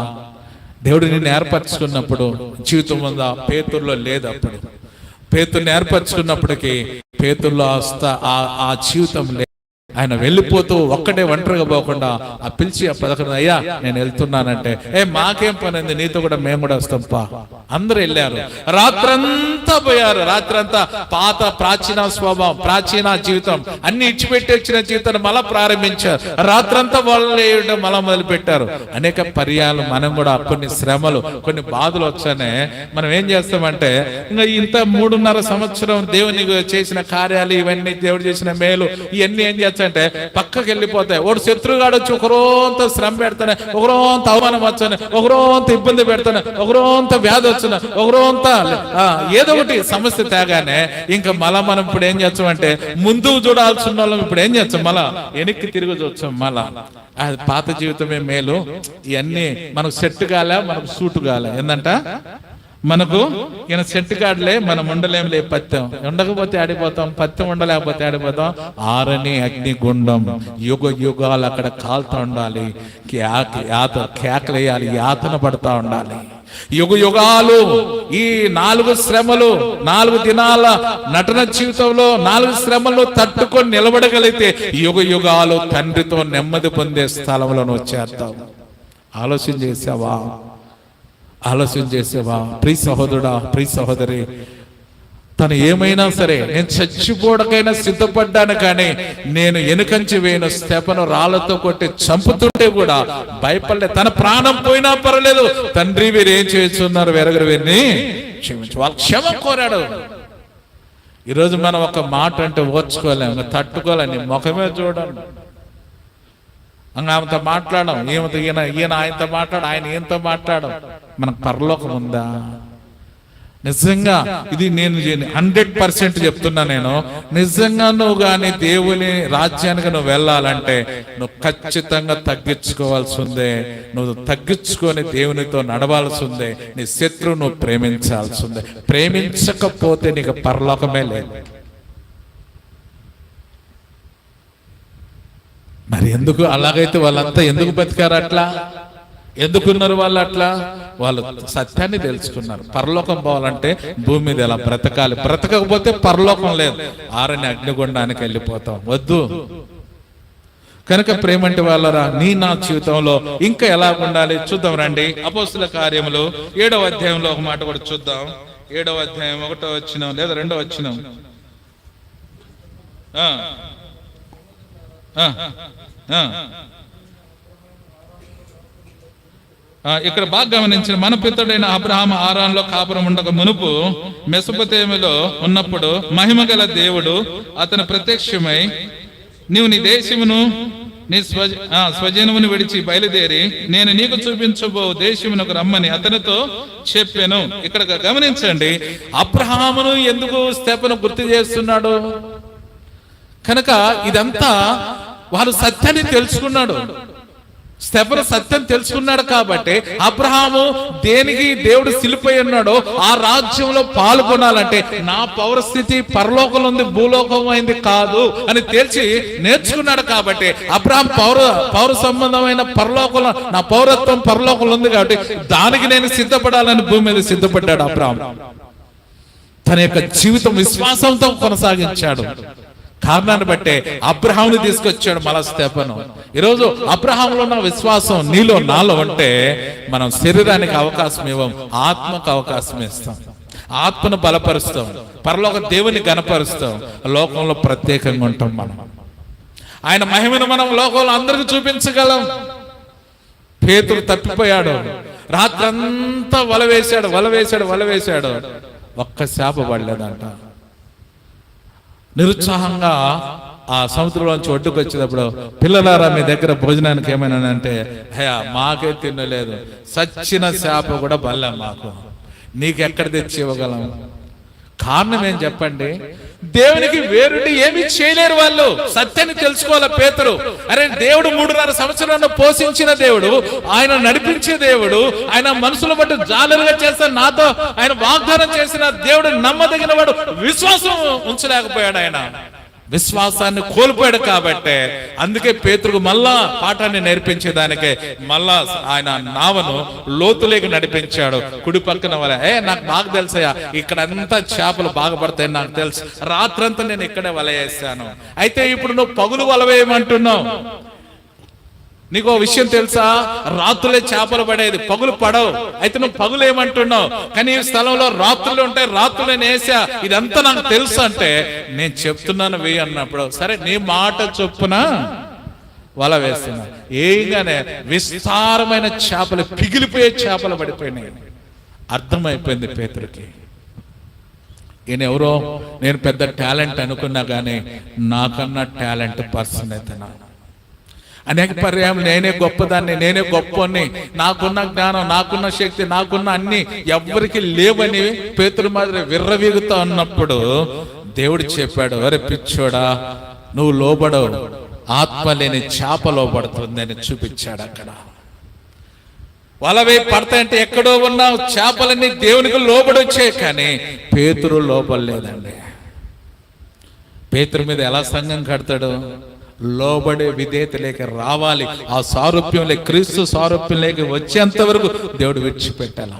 దేవుడు నిన్ను ఏర్పరచుకున్నప్పుడు జీవితం ఉందా? పేతురులో లేదు. అప్పుడు పేతురుని ఏర్పరచుకున్నప్పటికీ పేతురులో ఆ జీవితం లేదు. ఆయన వెళ్ళిపోతూ ఒక్కడే ఒంటరిగా పోకుండా ఆ పిలిచి ఆ 11 అయ్యా నేను వెళ్తున్నానంటే, మాకేం పని ఉంది, నీతో కూడా మేము కూడా వస్తాంపా. అందరూ వెళ్ళారు, రాత్రంతా పోయారు. రాత్రంతా పాత ప్రాచీన స్వభావం, ప్రాచీన జీవితం అన్ని ఇచ్చిపెట్టి వచ్చిన జీవితాన్ని మళ్ళా ప్రారంభించారు. రాత్రంతా వాళ్ళు మళ్ళా మొదలు పెట్టారు. అనేక పర్యాలు మనం కూడా కొన్ని శ్రమలు, కొన్ని బాధలు వచ్చానే మనం ఏం చేస్తామంటే, ఇంకా ఇంత 3.5 సంవత్సరం దేవుని చేసిన కార్యాలు, ఇవన్నీ దేవుడు చేసిన మేలు, ఇవన్నీ ఏం చేస్తా అంటే పక్కకి వెళ్ళిపోతాయి. ఒకడు శత్రుగాడు వచ్చి ఒకరోంత శ్రమ పెడతానే, ఒకరోంత అవమానం వచ్చాను, ఒకరోంత ఇబ్బంది పెడతాను, ఒకరోంత వ్యాధి వచ్చిన, ఒకరోంత ఏదో ఒకటి సమస్య తేగానే ఇంకా మళ్ళా మనం ఇప్పుడు ఏం చేస్తామంటే, ముందుకు చూడాల్సిన వాళ్ళం ఇప్పుడు ఏం చేస్తాం, మళ్ళా వెనక్కి తిరిగి చూస్తాం. మళ్ళా అది పాత జీవితమే మేలు. ఇవన్నీ మనకు సెట్ కాలే, మనకు సూటు కాలే. ఏందంట మనకు ఈయన సెట్ కాడలే, మనం ఉండలేంలే. పత్యం ఉండకపోతే ఆడిపోతాం, పత్యం ఉండలేకపోతే ఆడిపోతాం. ఆరని అగ్నిగుండం యుగ యుగాలు అక్కడ కాలుతూ ఉండాలి, కేకలేయాలి, యాతన పడుతూ ఉండాలి. యుగ యుగాలు ఈ 4 శ్రమలు, 4 దినాల నటన జీవితంలో 4 శ్రమలు తట్టుకొని నిలబడగలిగితే యుగ యుగాలు తండ్రితో నెమ్మది పొందే స్థలంలో వచ్చేస్తావు. ఆలోచన చేసావా? ప్రియ సహోదరుడా, ప్రియ సహోదరి, తను ఏమైనా సరే నేను చచ్చిపోవడానికైనా సిద్ధపడ్డాను, కానీ నేను వెనుకంచి వేయను. స్తెఫను రాళ్లతో కొట్టి చంపుతుంటే కూడా భయపడలే. తన ప్రాణం పోయినా పర్వాలేదు, తండ్రి వీరు ఏం చేస్తున్నారు, వేరొకరు వీరిని క్షమించు, వాళ్ళు క్షమ కోరాడు. ఈరోజు మనం ఒక మాట అంటే ఓర్చుకోలేము, తట్టుకోలేని ముఖమే చూడండి. ఆమెతో మాట్లాడడం, ఈయన ఆయనతో మాట్లాడు, ఆయన ఈయనతో మాట్లాడడం. మనకు పరలోకం ఉందా? నిజంగా ఇది నేను 100% చెప్తున్నా. నేను నిజంగా నువ్వు కానీ దేవుని రాజ్యానికి నువ్వు వెళ్ళాలంటే నువ్వు ఖచ్చితంగా తగ్గించుకోవాల్సి ఉందే. నువ్వు తగ్గించుకొని దేవునితో నడవాల్సి ఉందే. నీ శత్రువు నువ్వు ప్రేమించాల్సి ఉందే. ప్రేమించకపోతే నీకు పరలోకమే లేదు. మరి ఎందుకు అలాగైతే వాళ్ళంతా ఎందుకు బతికారు అట్లా? ఎందుకున్నారు వాళ్ళు అట్లా? వాళ్ళు సత్యాన్ని తెలుసుకున్నారు. పరలోకం పోవాలంటే భూమి మీద ఎలా బ్రతకాలి, బ్రతకకపోతే పరలోకం లేదు, ఆరని అగ్నిగుండానికి వెళ్ళిపోతాం. వద్దు. కనుక ప్రేమంటి వాళ్ళరా నా జీవితంలో ఇంకా ఎలా ఉండాలి చూద్దాం రండి. అపోస్తుల కార్యములు 7వ అధ్యాయంలో ఒక మాట కూడా చూద్దాం. 7వ అధ్యాయం 1వ వచనం లేదా 2వ వచనం. ఇక్కడ బాగా గమనించిన, మన పితరుడైన అబ్రహాము హారానులో కాపురం ఉండక మునుపు మెసొపొతేమియాలో ఉన్నప్పుడు మహిమ గల దేవుడు అతను ప్రత్యక్షమై, నీవు నీ దేశమును నీ స్వజనమును విడిచి బయలుదేరి నేను నీకు చూపించబో దేశమునకు రమ్మని అతనితో చెప్పాను. ఇక్కడ గమనించండి, అబ్రహామును ఎందుకు స్తెఫను గుర్తు చేస్తున్నాడు? కనుక ఇదంతా వాళ్ళు సత్యాన్ని తెలుసుకున్నాడు. స్తెఫను సత్యం తెలుసుకున్నాడు కాబట్టి అబ్రహాము దేనికి దేవుడు సిలుపై ఉన్నాడో ఆ రాజ్యంలో పాల్గొనాలంటే నా పౌరస్థితి పరలోకంలో ఉంది, భూలోకం అయింది కాదు అని తెలిసి నేర్చుకున్నాడు. కాబట్టి అబ్రహాం పౌర సంబంధమైన పరలోకంలో నా పౌరత్వం పరలోకంలో ఉంది కాబట్టి దానికి నేను సిద్ధపడాలని భూమి మీద సిద్ధపడ్డాడు అబ్రహాం. తన యొక్క జీవితం విశ్వాసంతో కొనసాగించాడు. కారణాన్ని బట్టే అబ్రహాముని తీసుకొచ్చాడు మళ్ళా స్తెఫను. ఈరోజు అబ్రహాంలో ఉన్న విశ్వాసం నీలో నాలో ఉంటే మనం శరీరానికి అవకాశం ఇవ్వం, ఆత్మకు అవకాశం ఇస్తాం, ఆత్మను బలపరుస్తాం, పరలోక దేవుని గణపరుస్తాం, లోకంలో ప్రత్యేకంగా ఉంటాం. మనం ఆయన మహిమను మనం లోకంలో అందరికీ చూపించగలం. పేతురు తప్పిపోయాడు, రాత్రంతా వల వేశాడు, ఒక్క శాప పడలేదంట. నిరుత్సాహంగా ఆ సముద్రంలోంచి ఒడ్డుకు వచ్చేటప్పుడు, పిల్లలారా మీ దగ్గర భోజనానికి ఏమైనా అంటే, హయా మాకే తినలేదు, సచ్చిన శాప కూడా బల్లే మాకు, నీకెక్కడ తెచ్చి ఇవ్వగలం? కారణం ఏం చెప్పండి? దేవునికి వేరుండి ఏమి చేయలేరు వాళ్ళు. సత్యాన్ని తెలుసుకోవాలి పేతురు. అరే దేవుడు 3.5 సంవత్సరాలను పోషించిన దేవుడు, ఆయన నడిపించే దేవుడు, ఆయన మనసులో బట్టి జాలరుగా చేసిన నాతో ఆయన వాగ్దానం చేసిన దేవుడు నమ్మదగిన వాడు. విశ్వాసం ఉంచలేకపోయాడు, ఆయన విశ్వాసాన్ని కోల్పోయాడు. కాబట్టి అందుకే పేతురుకు మళ్ళా పాఠాన్ని నేర్పించేదానికే మళ్ళా ఆయన నావను లోతులేకి నడిపించాడు. కుడి పక్కన నాకు బాగా తెలుసయ్యా, ఇక్కడంతా చేపలు బాగా పడతాయి నాకు తెలుసు, రాత్రంతా నేను ఇక్కడే వల వేసాను. అయితే ఇప్పుడు నువ్వు పగులు వల వేయమంటున్నావు. నీకు విషయం తెలుసా? రాత్రులే చేపలు పడేది, పగులు పడవు. అయితే నువ్వు పగులు ఏమంటున్నావు? కానీ ఈ స్థలంలో రాత్రులు ఉంటాయి, రాత్రులే నేసా, ఇదంతా నాకు తెలుసు అంటే నేను చెప్తున్నాను వేయి అన్నప్పుడు, సరే నీ మాట చొప్పున వల వేస్తున్నా. ఏంగానే విస్తారమైన చేపలు, పిగిలిపోయే చేపలు పడిపోయినాయి. అర్థమైపోయింది పేతురుకి, ఈయన ఎవరో నేను పెద్ద టాలెంట్ అనుకున్నా కానీ నాకన్నా టాలెంట్ పర్సన్ అయితే అనేక పర్యాయం నేనే గొప్పదాన్ని, నేనే గొప్పని, నాకున్న జ్ఞానం, నాకున్న శక్తి, నాకున్న అన్ని ఎవ్వరికి లేవని పేతురు మాదిరి విర్రవీగుతా ఉన్నప్పుడు దేవుడు చెప్పాడు, అరే పిచ్చోడా నువ్వు లోబడవు, ఆత్మ లేని చేప లోబడుతుంది అని చూపించాడు. అక్కడ వలవే పడతాయంటే ఎక్కడో ఉన్న చేపలన్నీ దేవునికి లోబడొచ్చాయి, కానీ పేతురు లోబడలేదండి. పేతురు మీద ఎలా సంఘం కడతాడు? లోబడే విధేయతలేక రావాలి. ఆ సారూప్యంలో క్రీస్తు సారూప్యంలోకి వచ్చేంత వరకు దేవుడు విడిచిపెట్టాల.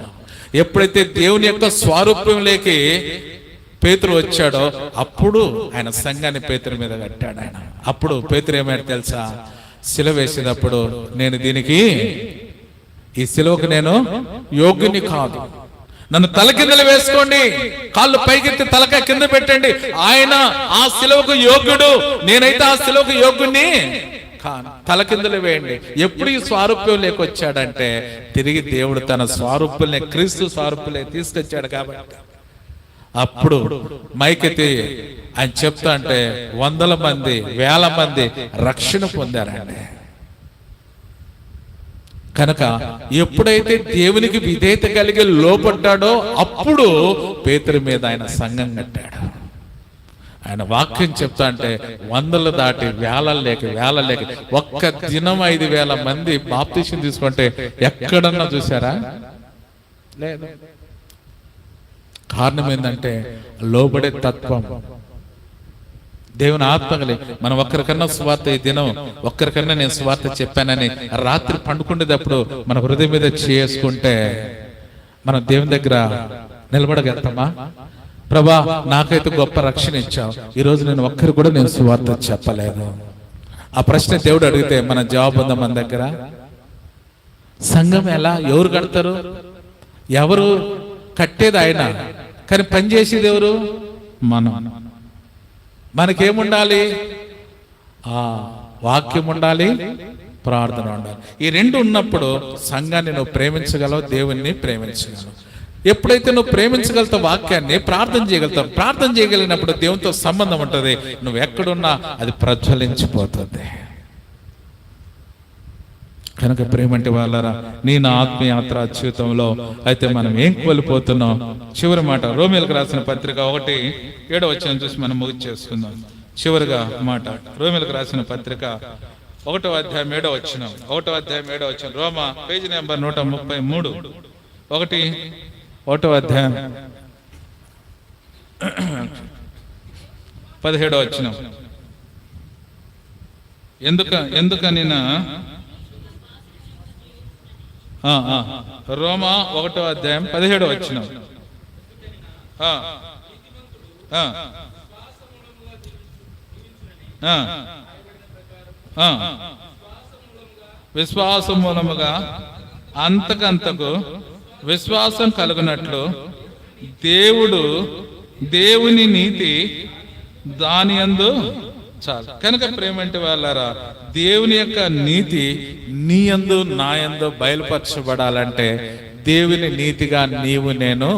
ఎప్పుడైతే దేవుని యొక్క స్వారూప్యంలోకి పేతురు వచ్చాడో అప్పుడు ఆయన సంఘాన్ని పేతురు మీద కట్టాడు. ఆయన అప్పుడు పేతురు ఏమైనా తెలుసా? శిలువ వేసేటప్పుడు నేను దీనికి, ఈ శిలువకు నేను యోగ్యుని కాదు, నన్ను తల కిందలు వేసుకోండి, కాళ్ళు పైకెత్తి తలకాయ కింద పెట్టండి, ఆయన ఆ శిలువకు యోగ్యుడు, నేనైతే ఆ శిలువకు యోగ్యుని కాను, తల కిందలు వేయండి. ఎప్పుడు ఈ స్వారూప్యం లేకొచ్చాడంటే తిరిగి దేవుడు తన స్వారూప్యంలో క్రీస్తు స్వారూప్యంలో తీసుకొచ్చాడు. కాబట్టి అప్పుడు మైకెత్తి ఆయన చెప్తా అంటే 100 మంది 1000 మంది రక్షణ పొందారండి. కనుక ఎప్పుడైతే దేవునికి విధేయత కలిగి లోపడ్డాడో అప్పుడు పేతురు మీద ఆయన సంఘం కట్టాడు. ఆయన వాక్యం చెప్తా అంటే 100 దాటి 1000 లేక ఒక్క దినం 5000 మంది బాప్తిసం తీసుకుంటే ఎక్కడన్నా చూసారా? లేదు. కారణం ఏంటంటే లోబడే తత్వం. దేవుని ఆత్మ కలిగి మనం ఒక్కరికన్నా స్వార్థ, ఈ దినం ఒక్కరికన్నా నేను స్వార్థ చెప్పానని రాత్రి పండుకునేటప్పుడు మన హృదయం మీద చేసుకుంటే మనం దేవుని దగ్గర నిలబడగలుగుతామా? ప్రభా నాకైతే గొప్ప రక్షణ ఇచ్చావు, ఈరోజు నేను ఒక్కరు కూడా నేను స్వార్థ చెప్పలేదు, ఆ ప్రశ్న దేవుడు అడిగితే మన జవాబు ఉందా మన దగ్గర? సంఘం ఎలా, ఎవరు కడతారు? ఎవరు కట్టేది ఆయన, కానీ పనిచేసేది ఎవరు? మనం. మనకేముండాలి? ఆ వాక్యం ఉండాలి, ప్రార్థన ఉండాలి. ఈ రెండు ఉన్నప్పుడు సంఘాన్ని నువ్వు ప్రేమించగలవు, దేవుణ్ణి ప్రేమించగలవు. ఎప్పుడైతే నువ్వు ప్రేమించగలుగుతావు, వాక్యాన్ని ప్రార్థన చేయగలుగుతావు, ప్రార్థన చేయగలిగినప్పుడు దేవునితో సంబంధం ఉంటుంది. నువ్వు ఎక్కడున్నా అది ప్రజ్వలించిపోతుంది. కనుక ప్రేమంటే వాళ్ళరా, నీ నా ఆత్మయాత్ర జీవితంలో అయితే మనం ఏం కోల్పోతున్నాం? చివరి మాట రోమీయులకు రాసిన పత్రిక 1:7 చూసి మనం ముగిచేసుకుందాం. చివరిగా మాట రోమీయులకు రాసిన పత్రిక 1వ అధ్యాయం 7వ వచనం. 1వ అధ్యాయం 7వ వచనం, రోమా పేజీ నెంబర్ 133, 1వ అధ్యాయం 17వ వచనం. ఎందుకని రోమా 1వ అధ్యాయం 17వ వచనం. విశ్వాసం మూలముగా అంతకంతకు విశ్వాసం కలుగునట్లు దేవుని నీతి దాని యందు చాలు. కనుక ప్రేమంటే వాళ్ళారా, దేవుని యొక్క నీతి నీ యందు నా యందు బయలుపరచబడాలంటే దేవుని నీతిగా నీవు నేను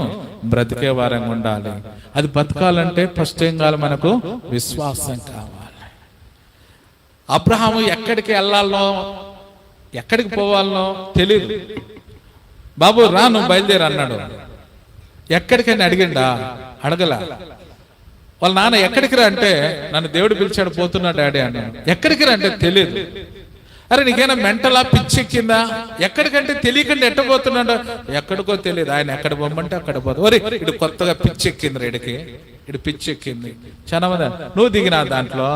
బ్రతికే వారంగా ఉండాలి. అది బతకాలంటే ఫస్ట్ ఏం కావాలి? మనకు విశ్వాసం కావాలి. అబ్రహాము ఎక్కడికి వెళ్ళాలనో, ఎక్కడికి పోవాలనో తెలియదు. బాబు రా, నువ్వు బయలుదేరి అన్నాడు. ఎక్కడికైనా అడిగిండా? అడగల. వాళ్ళ నాన్న ఎక్కడికి రా అంటే, నన్ను దేవుడు పిలిచాడు, పోతున్నా డాడీ అన్నాడు. ఎక్కడికి రా అంటే తెలియదు. అరే నీకైనా మెంటలా, పిచ్చెక్కిందా? ఎక్కడికంటే తెలియకుండా ఎట్టబోతున్నాడు? ఎక్కడికో తెలియదు. ఆయన ఎక్కడ పొమ్మంటే అక్కడ పోతుంది. ఒరే ఇటు కొత్తగా పిచ్చెక్కింది, ఇటు పిచ్చెక్కింది. చాలా మంది, నువ్వు దిగినా దాంట్లో,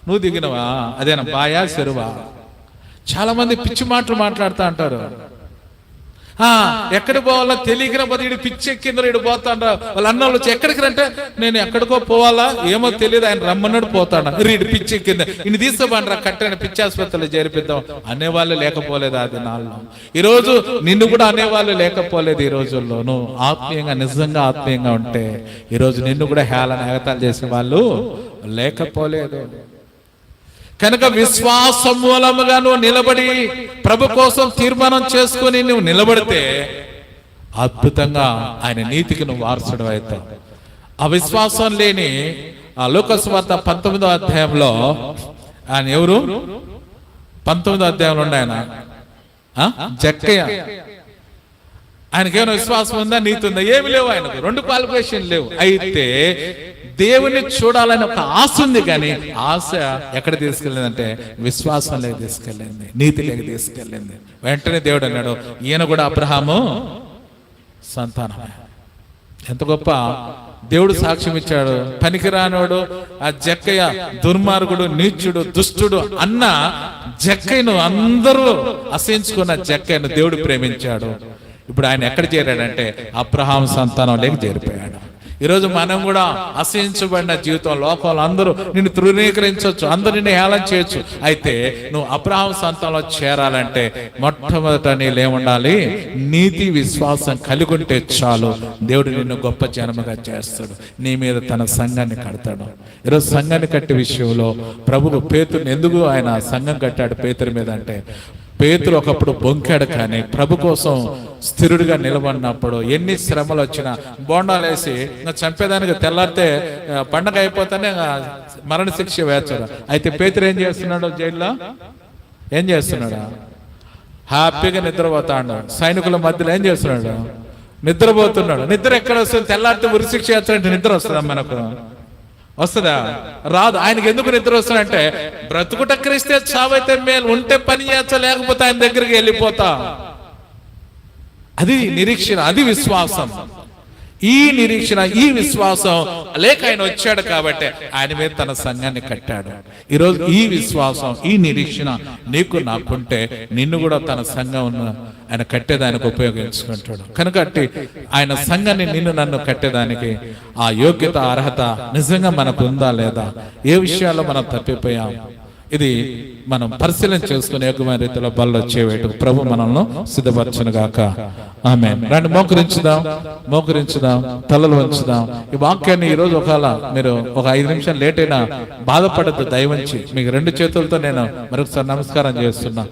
నువ్వు దిగినవా? అదేనా బాయా చెరువా? చాలా మంది పిచ్చి మాటలు మాట్లాడుతూ అంటారు. ఎక్కడికి పోవాలా తెలియక పోతే ఇడు పిచ్చెక్కిందో ఇడు పోతాడు. వాళ్ళ అన్నోళ్ళు వచ్చి ఎక్కడికి రంటే, నేను ఎక్కడికో పోవాలా ఏమో తెలియదు, ఆయన రమ్మన్నాడు పోతాడు. ఇడు పిచ్చెక్కింది, ఇన్ని తీసుకోబండి రా, కట్టని పిచ్చి ఆసుపత్రిలో చేర్పిద్దాం అనేవాళ్ళు లేకపోలేదు ఆ దినాల్లో. ఈరోజు నిన్ను కూడా అనేవాళ్ళు లేకపోలేదు. ఈ రోజుల్లో నువ్వు ఆత్మీయంగా, నిజంగా ఆత్మీయంగా ఉంటే ఈరోజు నిన్ను కూడా హేళన ఎగతాళి చేసే వాళ్ళు లేకపోలేదు. కనుక విశ్వాసం మూలముగా నువ్వు నిలబడి ప్రభు కోసం తీర్మానం చేసుకుని నువ్వు నిలబడితే అద్భుతంగా ఆయన నీతికి నువ్వు వారసుడు అవుతావు. ఆ విశ్వాసం లేని ఆ లూకా సువార్త 19వ అధ్యాయంలో ఆయన ఎవరు? 19వ అధ్యాయంలో ఉండే ఆయన జక్కయ్య. ఆయనకేమైనా విశ్వాసం ఉందా, నీతి ఉందా? ఏమి లేవు. ఆయనకు 2 క్వాలిఫికేషన్ లేవు. అయితే దేవుని చూడాలని ఒక ఆశ ఉంది, కానీ ఆశ ఎక్కడ తీసుకెళ్ళిందంటే విశ్వాసంలోకి తీసుకెళ్ళింది, నీతిలోకి తీసుకెళ్ళింది. వెంటనే దేవుడు అన్నాడు, ఈయన కూడా అబ్రహాము సంతానమే. ఎంత గొప్ప దేవుడు సాక్ష్యం ఇచ్చాడు. పనికిరానోడు ఆ జక్కయ్య, దుర్మార్గుడు, నీచుడు, దుష్టుడు అన్న జక్కయ్యను, అందరూ అసహించుకున్న జక్కయ్యను దేవుడు ప్రేమించాడు. ఇప్పుడు ఆయన ఎక్కడ చేరాడంటే అబ్రహాం సంతానంలోకి చేరిపోయాడు. ఈరోజు మనం కూడా అసహించబడిన జీవితం, లోకంలో అందరూ నిన్ను తృణీకరించవచ్చు, అందరూ నిన్ను హేళన చేయొచ్చు. అయితే నువ్వు అబ్రహాం సంతానంలో చేరాలంటే మొట్టమొదట నీళ్ళు ఏముండాలి? నీతి, విశ్వాసం కలిగి ఉంటే చాలు. దేవుడు నిన్ను గొప్ప జనముగా చేస్తాడు, నీ మీద తన సంఘాన్ని కడతాడు. ఈరోజు సంఘాన్ని కట్టే విషయంలో ప్రభువు పేతురుని ఎందుకు ఆయన సంఘం కట్టాడు పేతురు మీద అంటే, పేతురు ఒకప్పుడు బొంకాడు, కానీ ప్రభు కోసం స్థిరుడిగా నిలబడినప్పుడు ఎన్ని శ్రమలు వచ్చినా బోండాలు వేసి ఇంకా చంపేదానికి తెల్లారితే పండగ అయిపోతానే మరణ శిక్ష వేస్తాడు. అయితే పేతురు ఏం చేస్తున్నాడు? జైల్లో ఏం చేస్తున్నాడు? హ్యాపీగా నిద్రపోతాడు. సైనికుల మధ్యలో ఏం చేస్తున్నాడు? నిద్రపోతున్నాడు. నిద్ర ఎక్కడ వస్తుంది? తెల్లారితే ఉరిశిక్ష వేస్తాడంటే నిద్ర వస్తుందా? మనకు వస్తుందా? రాదు. ఆయనకి ఎందుకు నిద్ర వస్తుందంటే, బ్రతుకుట క్రీస్తే చావైతే మేలు, ఉంటే పని చేస్తా, లేకపోతే ఆయన దగ్గరికి వెళ్ళిపోతా. అది నిరీక్షణ, అది విశ్వాసం. ఈ నిరీక్షణ, ఈ విశ్వాసం లేక ఆయన వచ్చాడు కాబట్టి ఆయన మీద తన సంఘాన్ని కట్టాడు. ఈరోజు ఈ విశ్వాసం, ఈ నిరీక్షణ నీకు నాకుంటే నిన్ను కూడా తన సంఘం ఆయన కట్టేదానికి ఉపయోగించుకుంటాడు. కనుక ఆయన సంఘాన్ని, నిన్ను నన్ను కట్టేదానికి ఆ యోగ్యత, అర్హత నిజంగా మనకు ఉందా లేదా? ఏ విషయాల్లో మనం తప్పిపోయాం? ఇది మనం పరిశీలన చేసుకునే యోగ్యమైన రీతిలో బల్ల వచ్చేవేటు ప్రభు మనల్ని సిద్ధపరచును గాక. ఆమేన్. రండి మోకరించుదాం, తలలు వంచుదాం. ఈ వాక్యాన్ని ఈ రోజు ఒకవేళ మీరు ఒక 5 నిమిషాలు లేట్ అయినా బాధపడద్దు. దయవంచి మీకు 2 చేతులతో నేను మరొకసారి నమస్కారం చేస్తున్నా.